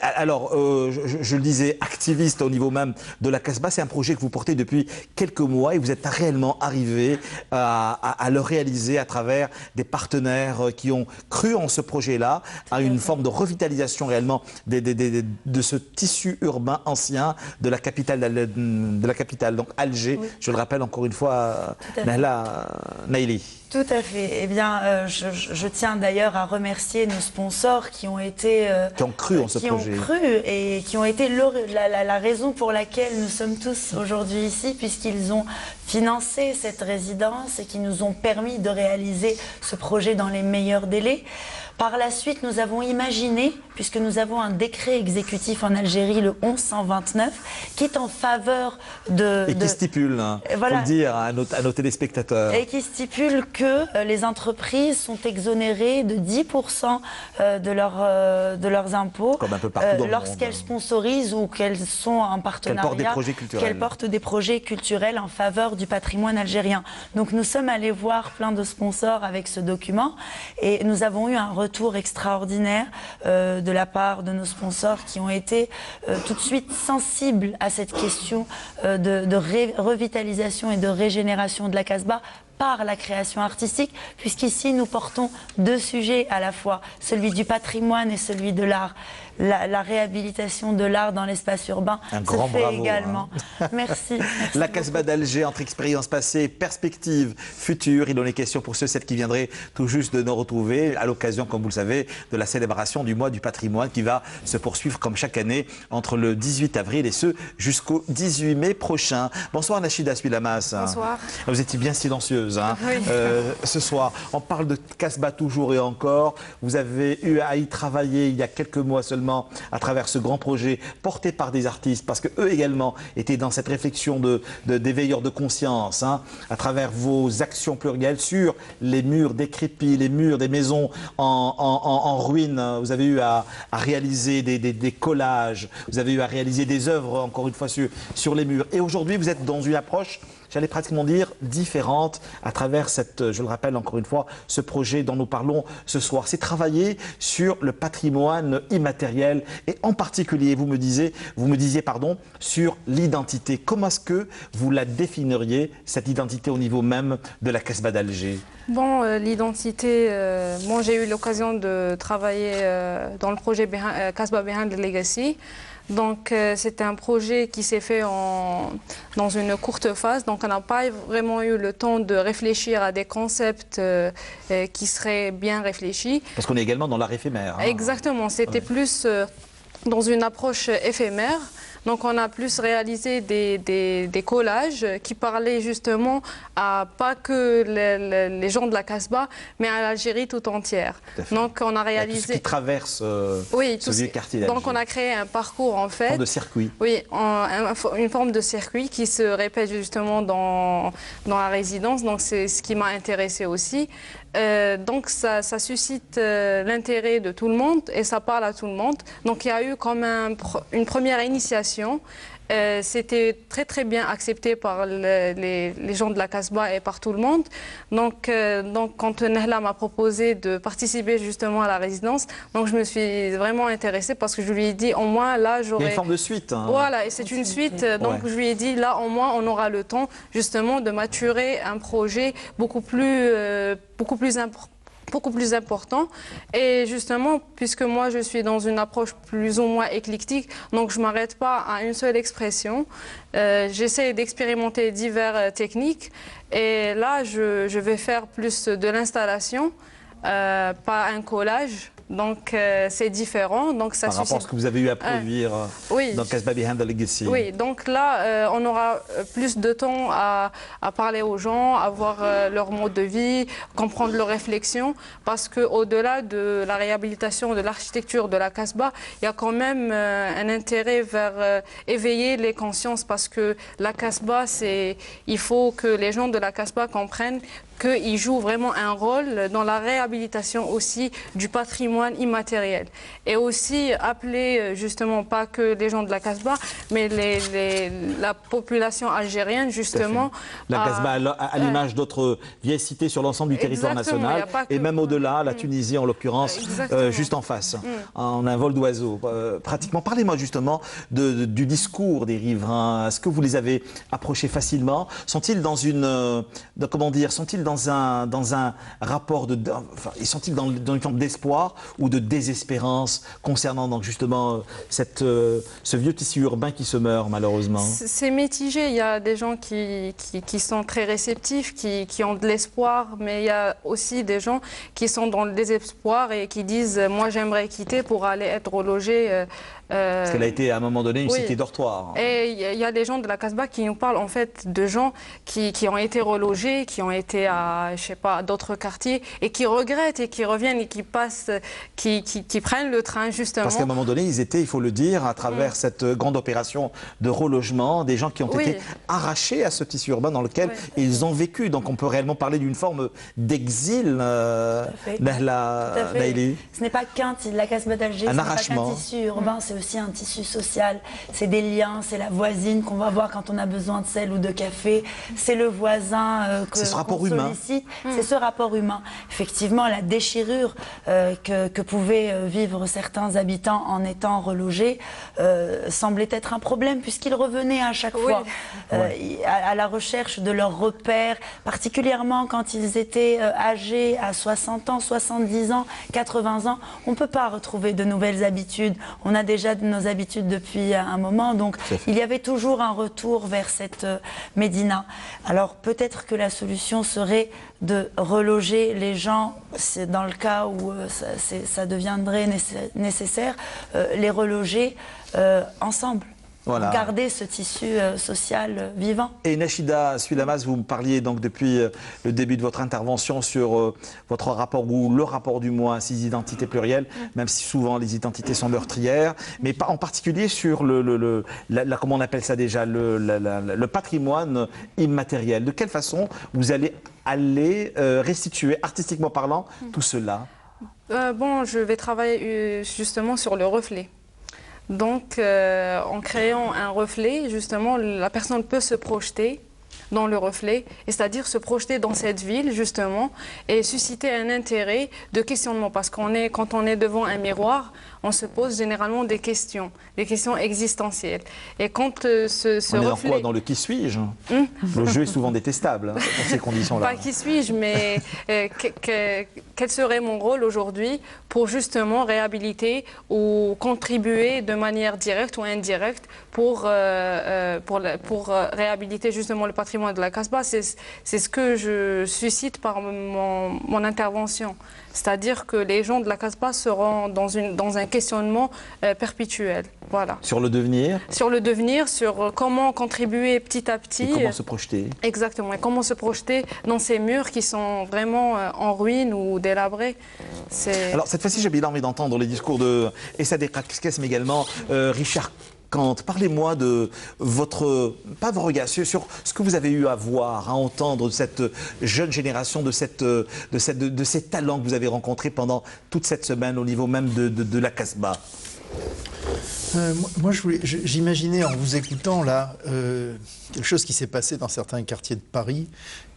Alors, je le disais, activiste au niveau même de la Casbah, c'est un projet que vous portez depuis quelques mois et vous êtes réellement arrivé à le réaliser à travers des partenaires qui ont cru en ce projet-là, à une forme de revitalisation réellement de ce tissu urbain ancien de la capitale, donc Alger. Oui. Je le rappelle encore une fois, Nahla Naili. Tout à fait. Eh bien, je tiens d'ailleurs à remercier nos sponsors qui ont été... qui ont cru en ce projet. Qui ont cru et qui ont été la raison pour laquelle nous sommes tous aujourd'hui ici, puisqu'ils ont financé cette résidence et qui nous ont permis de réaliser ce projet dans les meilleurs délais. Par la suite, nous avons imaginé, puisque nous avons un décret exécutif en Algérie, le 1129, qui est en faveur de... Et qui stipule, il faut le dire à nos téléspectateurs. Et qui stipule que les entreprises sont exonérées de 10% de leurs impôts lorsqu'elles sponsorisent ou qu'elles sont en partenariat, qu'elles portent des projets culturels en faveur du patrimoine algérien. Donc nous sommes allés voir plein de sponsors avec ce document et nous avons eu un retour extraordinaire de la part de nos sponsors qui ont été tout de suite sensibles à cette question de revitalisation et de régénération de la Casbah par la création artistique, puisqu'ici nous portons deux sujets à la fois, celui du patrimoine et celui de l'art. La réhabilitation de l'art dans l'espace urbain se fait également. Merci. La Casbah d'Alger, entre expérience passée, perspective future. Il en est question pour ceux, celles qui viendraient tout juste de nous retrouver à l'occasion, comme vous le savez, de la célébration du mois du patrimoine qui va se poursuivre comme chaque année entre le 18 avril et ce jusqu'au 18 mai prochain. Bonsoir Nachida Suilamas. Bonsoir. Vous étiez bien silencieuse oui. Ce soir. On parle de Casbah toujours et encore. Vous avez eu à y travailler il y a quelques mois seulement à travers ce grand projet porté par des artistes, parce qu'eux également étaient dans cette réflexion des veilleurs de conscience, à travers vos actions plurielles sur les murs décrépits, les murs des maisons en ruine. Vous avez eu à réaliser des collages, vous avez eu à réaliser des œuvres, encore une fois, sur les murs. Et aujourd'hui, vous êtes dans une approche, j'allais pratiquement dire, différente à travers je le rappelle encore une fois, ce projet dont nous parlons ce soir. C'est travailler sur le patrimoine immatériel et en particulier, vous me disiez, sur l'identité. Comment est-ce que vous la définiriez, cette identité au niveau même de la Casbah d'Alger? Bon, l'identité, j'ai eu l'occasion de travailler dans le projet Casbah Behind the Legacy. Donc, c'était un projet qui s'est fait dans une courte phase. Donc, on n'a pas vraiment eu le temps de réfléchir à des concepts qui seraient bien réfléchis. Parce qu'on est également dans l'art éphémère. Exactement. C'était plus dans une approche éphémère. Donc, on a plus réalisé des collages qui parlaient justement à pas que les gens de la Casbah, mais à l'Algérie tout entière. Donc, on a réalisé... Tout ce qui traverse ce vieux quartier d'Alger. Donc, on a créé un parcours, en fait... Une forme de circuit. Oui, une forme de circuit qui se répète justement dans la résidence. Donc, c'est ce qui m'a intéressée aussi. Donc, ça suscite l'intérêt de tout le monde et ça parle à tout le monde. Donc, il y a eu comme une première initiation. C'était très très bien accepté par les gens de la Casbah et par tout le monde. Donc quand Nahla m'a proposé de participer justement à la résidence, donc je me suis vraiment intéressée parce que je lui ai dit au moins là j'aurai... Il y a une forme de suite. Voilà, et c'est une suite. Donc je lui ai dit là au moins on aura le temps justement de maturer un projet beaucoup plus important. Et justement, puisque moi je suis dans une approche plus ou moins éclectique, donc je ne m'arrête pas à une seule expression. J'essaie d'expérimenter diverses techniques. Et là, je vais faire plus de l'installation, pas un collage. Donc c'est différent. Donc, ça par rapport à ce que vous avez eu à produire dans Casbah Behind the Legacy. Oui, donc là, on aura plus de temps à parler aux gens, à voir leur mode de vie, comprendre leurs réflexions, parce qu'au-delà de la réhabilitation de l'architecture de la Casbah, il y a quand même un intérêt vers éveiller les consciences, parce que la Casbah, il faut que les gens de la Casbah comprennent qu'il joue vraiment un rôle dans la réhabilitation aussi du patrimoine immatériel. Et aussi appeler justement pas que les gens de la Casbah, mais la population algérienne justement. La Casbah à l'image d'autres vieilles cités sur l'ensemble du territoire national et même au-delà, la Tunisie en l'occurrence, juste en face, en un vol d'oiseau pratiquement. Parlez-moi justement du discours des riverains. Est-ce que vous les avez approchés facilement? Sont-ils dans une, comment dire, sont-ils dans un rapport sont-ils dans une forme d'espoir ou de désespérance concernant donc justement ce vieux tissu urbain qui se meurt malheureusement? C'est mitigé. Il y a des gens qui sont très réceptifs, qui ont de l'espoir, mais il y a aussi des gens qui sont dans le désespoir et qui disent « moi j'aimerais quitter pour aller être relogé ». Parce qu'elle a été à un moment donné une cité dortoir. Et il y a des gens de la Casbah qui nous parlent en fait de gens qui ont été relogés, qui ont été à, je sais pas, d'autres quartiers et qui regrettent et qui reviennent et qui passent, qui prennent le train justement. Parce qu'à un moment donné, ils étaient, il faut le dire, à travers cette grande opération de relogement, des gens qui ont été arrachés à ce tissu urbain dans lequel ils ont vécu. Donc on peut réellement parler d'une forme d'exil. Ce n'est pas qu'un la Casbah d'Alger, ce n'est pas qu'un tissu urbain, c'est aussi un tissu social, c'est des liens, c'est la voisine qu'on va voir quand on a besoin de sel ou de café, c'est le voisin qu'on sollicite, c'est ce rapport humain. Effectivement, la déchirure que pouvaient vivre certains habitants en étant relogés semblait être un problème puisqu'ils revenaient à chaque fois à la recherche de leurs repères, particulièrement quand ils étaient âgés à 60 ans, 70 ans, 80 ans. On ne peut pas retrouver de nouvelles habitudes. On a déjà de nos habitudes depuis un moment, donc il y avait toujours un retour vers cette médina. Alors peut-être que la solution serait de reloger les gens, dans le cas où ça deviendrait nécessaire, les reloger ensemble. Voilà. Garder ce tissu social vivant. Et Nachida Suidamas, vous me parliez donc depuis le début de votre intervention sur votre rapport, ou le rapport du moins à ces identités plurielles, même si souvent les identités sont meurtrières, mais en particulier sur comment on appelle ça déjà, le patrimoine immatériel. De quelle façon vous allez restituer, artistiquement parlant, tout cela? Bon, je vais travailler justement sur le reflet. Donc, en créant un reflet, justement, la personne peut se projeter dans le reflet, c'est-à-dire se projeter dans cette ville, justement, et susciter un intérêt de questionnement. Parce quand on est devant un miroir, on se pose généralement des questions existentielles. Et quand ce on est reflet... dans quoi? Dans le qui suis-je? Le jeu est souvent détestable dans ces conditions-là. Pas qui suis-je, mais quel serait mon rôle aujourd'hui pour justement réhabiliter ou contribuer de manière directe ou indirecte pour réhabiliter justement le patrimoine de la Casbah. C'est ce que je suscite par mon intervention. C'est-à-dire que les gens de la Casbah seront dans un questionnement perpétuel. Voilà. Sur le devenir? Sur le devenir, sur comment contribuer petit à petit. Et comment se projeter? Exactement. Et comment se projeter dans ces murs qui sont vraiment en ruine ou délabrés. Alors cette fois-ci, j'ai bien envie d'entendre les discours de Essadé Keskes, mais également Richard Kant. Parlez-moi de votre regard sur ce que vous avez eu à voir, à entendre de cette jeune génération, de ces talents que vous avez rencontrés pendant toute cette semaine au niveau même de la Casbah. Moi, j'imaginais en vous écoutant là quelque chose qui s'est passé dans certains quartiers de Paris,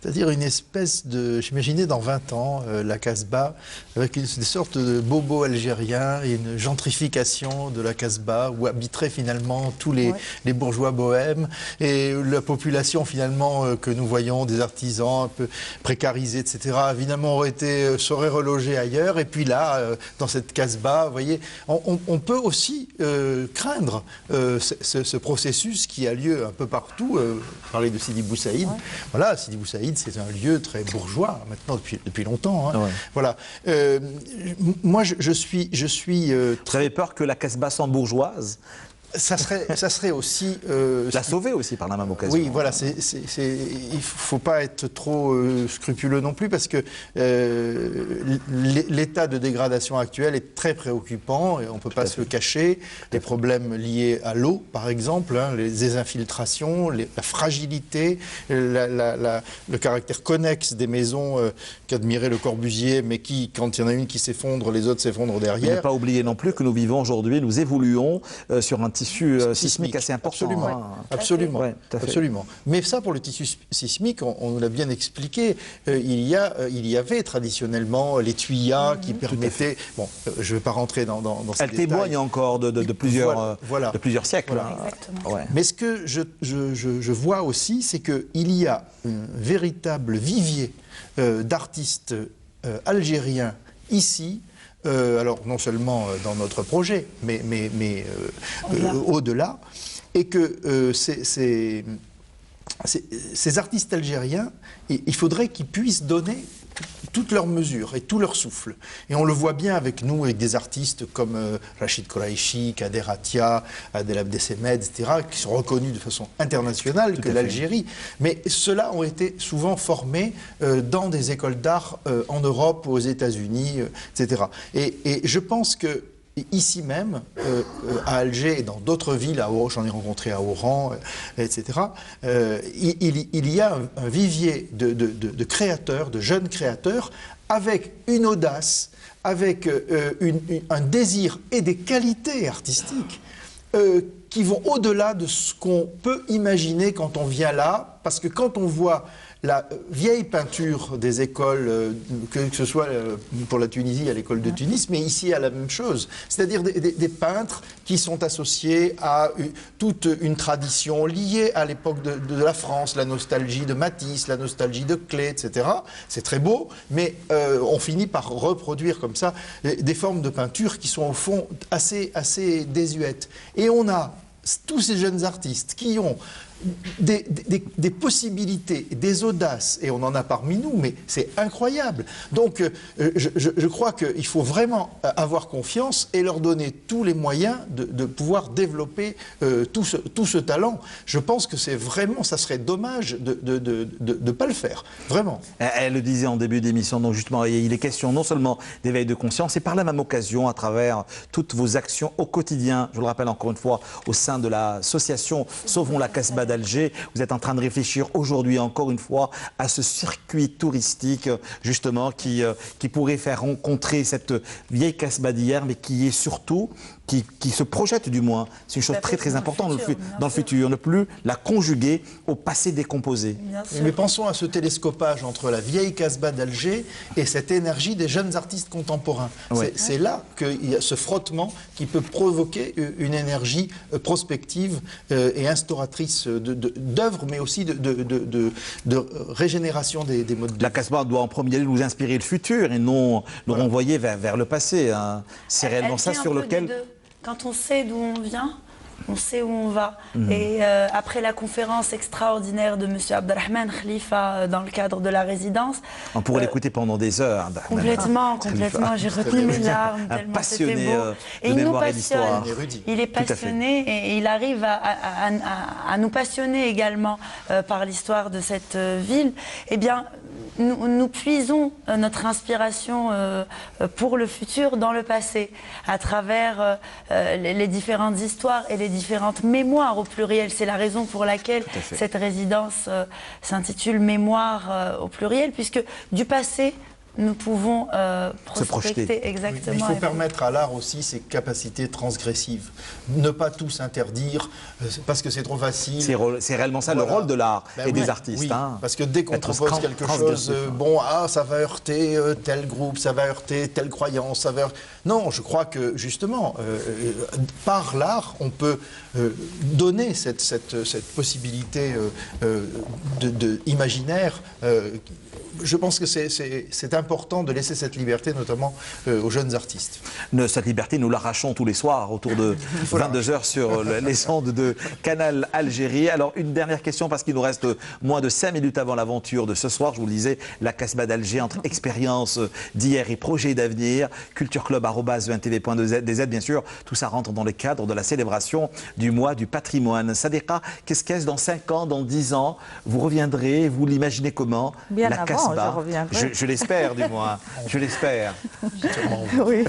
c'est-à-dire une espèce de... J'imaginais dans 20 ans la Casbah avec des sortes de bobos algériens et une gentrification de la Casbah où habiteraient finalement tous les bourgeois bohèmes et la population finalement que nous voyons, des artisans un peu précarisés, etc., évidemment seraient relogés ailleurs. Et puis là, dans cette Casbah, vous voyez, on peut aussi craindre ce processus qui a lieu un peu partout. Parler de Sidi Bou Saïd. Voilà, Sidi Bou Saïd, c'est un lieu très bourgeois maintenant depuis longtemps. Hein. Voilà. Moi, je suis. Vous avez peur que la Casbah soit bourgeoise? ça serait aussi... La sauver aussi par la même occasion. Oui, voilà, il ne faut pas être trop scrupuleux non plus parce que l'état de dégradation actuel est très préoccupant et on ne peut pas se le cacher. Les problèmes liés à l'eau, par exemple, hein, les infiltrations, la fragilité, le caractère connexe des maisons qu'admirait Le Corbusier, mais qui, quand il y en a une qui s'effondre, les autres s'effondrent derrière. Ne pas oublier non plus que nous vivons aujourd'hui, nous évoluons sur un tissu sismique assez important. Absolument, hein. absolument, Ouais, tout à fait. absolument. Mais ça, pour le tissu sismique, on nous l'a bien expliqué. Il y avait traditionnellement les tuyas qui permettaient. Bon, je ne vais pas rentrer dans ces Elle détails. témoigne encore de plusieurs siècles. Voilà. hein. Exactement. Ouais. Mais ce que je vois aussi, c'est qu'il y a un véritable vivier d'artistes algériens ici. Alors non seulement dans notre projet, mais au-delà, et que ces artistes algériens, il faudrait qu'ils puissent donner toutes leurs mesures et tout leur souffle. Et on le voit bien avec nous, avec des artistes comme Rachid Koraïchi, Kader Atia, Adel Abdesemed, etc., qui sont reconnus de façon internationale que l'Algérie. Mais ceux-là ont été souvent formés dans des écoles d'art en Europe, aux États-Unis, etc. Et je pense que ici même, à Alger et dans d'autres villes, j'en ai rencontré à Oran, etc., il y a un vivier de créateurs, de jeunes créateurs, avec une audace, avec un désir et des qualités artistiques qui vont au-delà de ce qu'on peut imaginer quand on vient là, parce que quand on voit la vieille peinture des écoles, que ce soit pour la Tunisie à l'école de Tunis, mais ici à la même chose. C'est-à-dire des peintres qui sont associés à toute une tradition liée à l'époque de la France, la nostalgie de Matisse, la nostalgie de Klee, etc. C'est très beau, mais on finit par reproduire comme ça des formes de peinture qui sont au fond assez désuètes. Et on a tous ces jeunes artistes qui ont des possibilités, des audaces, et on en a parmi nous, mais c'est incroyable. Donc je crois qu'il faut vraiment avoir confiance et leur donner tous les moyens de pouvoir développer tout ce talent. Je pense que c'est vraiment, ça serait dommage de ne pas le faire, vraiment. Elle le disait en début d'émission, donc justement, il est question non seulement d'éveil de conscience, et par la même occasion, à travers toutes vos actions au quotidien, je le rappelle encore une fois, au sein de l'association Sauvons la Casbah d'Alger, vous êtes en train de réfléchir aujourd'hui encore une fois à ce circuit touristique justement qui pourrait faire rencontrer cette vieille Casbah d'hier, mais qui est surtout qui se projette du moins. C'est une chose très importante dans le futur, ne plus la conjuguer au passé décomposé. Mais pensons à ce télescopage entre la vieille Casbah d'Alger et cette énergie des jeunes artistes contemporains. Ouais. C'est là qu'il y a ce frottement qui peut provoquer une énergie prospective et instauratrice d'œuvres, mais aussi de régénération des modes de vie. La Casbah doit en premier lieu nous inspirer le futur et non nous renvoyer vers le passé. Hein. C'est réellement ça sur lequel... Quand on sait d'où on vient, on sait où on va. Et après la conférence extraordinaire de M. Abdelrahman Khalifa dans le cadre de la résidence... On pourrait l'écouter pendant des heures. Complètement. J'ai retenu mes larmes tellement c'était beau. Et il nous passionne. Il est passionné et il arrive à nous passionner également par l'histoire de cette ville. Eh bien, nous puisons notre inspiration pour le futur dans le passé, à travers les différentes histoires et les différentes mémoires au pluriel. C'est la raison pour laquelle cette résidence s'intitule Mémoire au pluriel, puisque du passé, nous pouvons prospecter exactement. Oui, il faut permettre à l'art aussi ses capacités transgressives. Ne pas tout s'interdire parce que c'est trop facile. C'est réellement ça le rôle de l'art et des artistes. Oui, hein. Parce que dès qu'on propose quelque chose, ça va heurter tel groupe, ça va heurter telle croyance, ça va heurter... Non, je crois que justement, par l'art, on peut donner cette possibilité imaginaire je pense que c'est important de laisser cette liberté, notamment aux jeunes artistes. Cette liberté, nous l'arrachons tous les soirs autour de 22h sur les ondes de Canal Algérie. Alors, une dernière question, parce qu'il nous reste moins de 5 minutes avant l'aventure de ce soir. Je vous le disais, la Casbah d'Alger, entre expérience d'hier et projet d'avenir, cultureclub@1tv.dz, bien sûr. Tout ça rentre dans le cadre de la célébration du mois du patrimoine. Sadiqa, qu'est-ce dans 5 ans, dans 10 ans, vous reviendrez, vous l'imaginez comment? Bien la avant, Casbah. je reviendrai. Je l'espère, du moins. Je l'espère. Oui.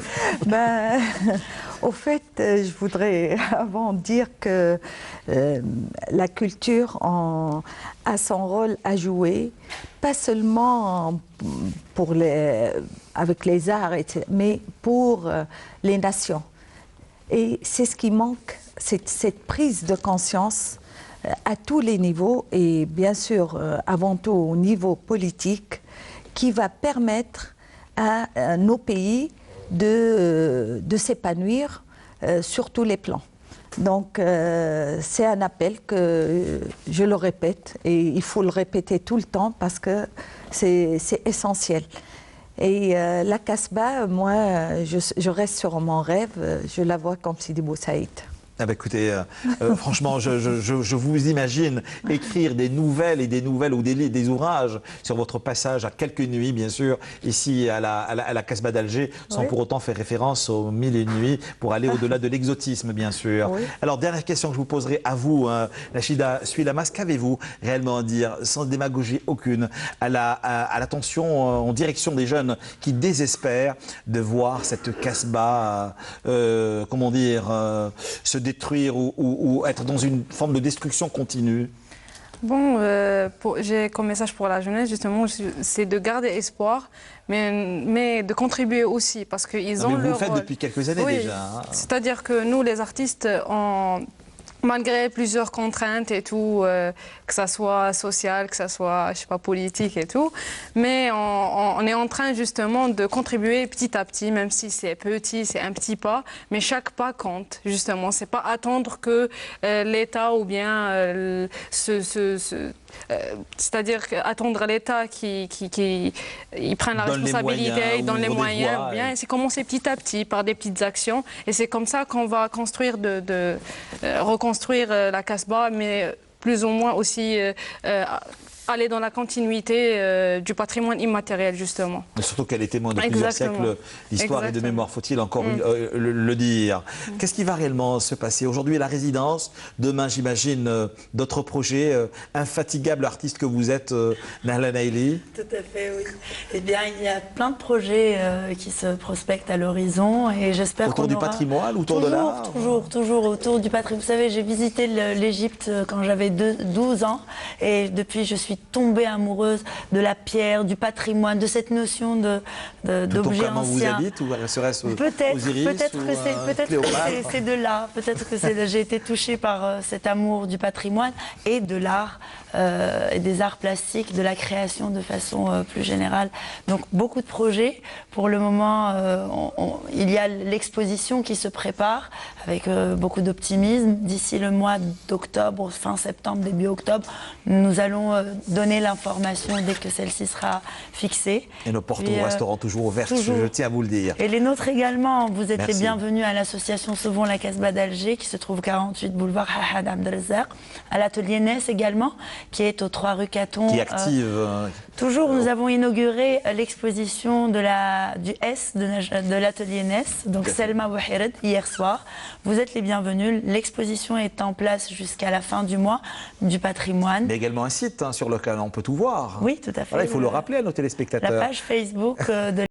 Au fait, je voudrais avant dire que la culture a son rôle à jouer, pas seulement avec les arts, etc., mais pour les nations. Et c'est ce qui manque, cette prise de conscience à tous les niveaux et bien sûr avant tout au niveau politique qui va permettre à nos pays de s'épanouir sur tous les plans. Donc c'est un appel que je le répète et il faut le répéter tout le temps parce que c'est essentiel. Et la Casbah, moi, je reste sur mon rêve, je la vois comme Sidi Bou Saïd. Ah bah écoutez, franchement, je vous imagine écrire des nouvelles ou des ouvrages sur votre passage à quelques nuits, bien sûr, ici à la Casbah d'Alger, sans pour autant faire référence aux 1001 nuits, pour aller au-delà de l'exotisme, bien sûr. Oui. Alors, dernière question que je vous poserai à vous, Nachida Suilamas, qu'avez-vous réellement à dire, sans démagogie aucune, à l'attention en direction des jeunes qui désespèrent de voir cette Casbah, comment dire, se détruire ou être dans une forme de destruction continue? Bon, j'ai comme message pour la jeunesse, justement, c'est de garder espoir, mais de contribuer aussi, parce qu'ils ont vous leur le faites rôle. depuis quelques années déjà. Hein. C'est-à-dire que nous, les artistes, malgré plusieurs contraintes et tout, que ça soit social, que ça soit, je sais pas, politique et tout, mais on est en train justement de contribuer petit à petit, même si c'est petit, c'est un petit pas, mais chaque pas compte, justement. C'est pas attendre que l'État ou bien c'est-à-dire attendre l'État qui prenne la responsabilité, il donne les moyens, bien, c'est commencer petit à petit par des petites actions, et c'est comme ça qu'on va construire reconstruire la Casbah, mais plus ou moins aussi aller dans la continuité du patrimoine immatériel, justement. Mais surtout qu'elle est témoin de plusieurs siècles d'histoire et de mémoire, faut-il encore le dire. Qu'est-ce qui va réellement se passer? Aujourd'hui, la résidence, demain, j'imagine, d'autres projets, infatigable artiste que vous êtes, Nahla Naili. Tout à fait, oui. Eh bien, il y a plein de projets qui se prospectent à l'horizon et j'espère qu'on autour du patrimoine, autour de l'art. Toujours autour du patrimoine. Vous savez, j'ai visité l'Égypte quand j'avais 12 ans et depuis, je suis tombée amoureuse de la pierre, du patrimoine, de cette notion d'objet ancien. Vous habite ou serait-ce peut-être que c'est de là. Peut-être que j'ai été touchée par cet amour du patrimoine et de l'art et des arts plastiques, de la création de façon plus générale. Donc beaucoup de projets. Pour le moment, il y a l'exposition qui se prépare avec beaucoup d'optimisme. D'ici le mois d'octobre, fin septembre, début octobre, nous allons donner l'information dès que celle-ci sera fixée. Et nos portes resteront toujours ouvertes, je tiens à vous le dire. Et les nôtres également. Vous êtes les bienvenus à l'association Sauvons la Casbah d'Alger, qui se trouve 48 boulevard Hahad Abdelrazak, à l'atelier Ness également, qui est aux 3 rue Caton. Qui est active. Toujours, nous avons inauguré l'exposition du S de l'atelier Ness, donc Selma Wahired, hier soir. Vous êtes les bienvenus. L'exposition est en place jusqu'à la fin du mois du patrimoine. Mais également un site sur lequel on peut tout voir. Oui, tout à fait. Voilà, il faut le rappeler à nos téléspectateurs. La page Facebook de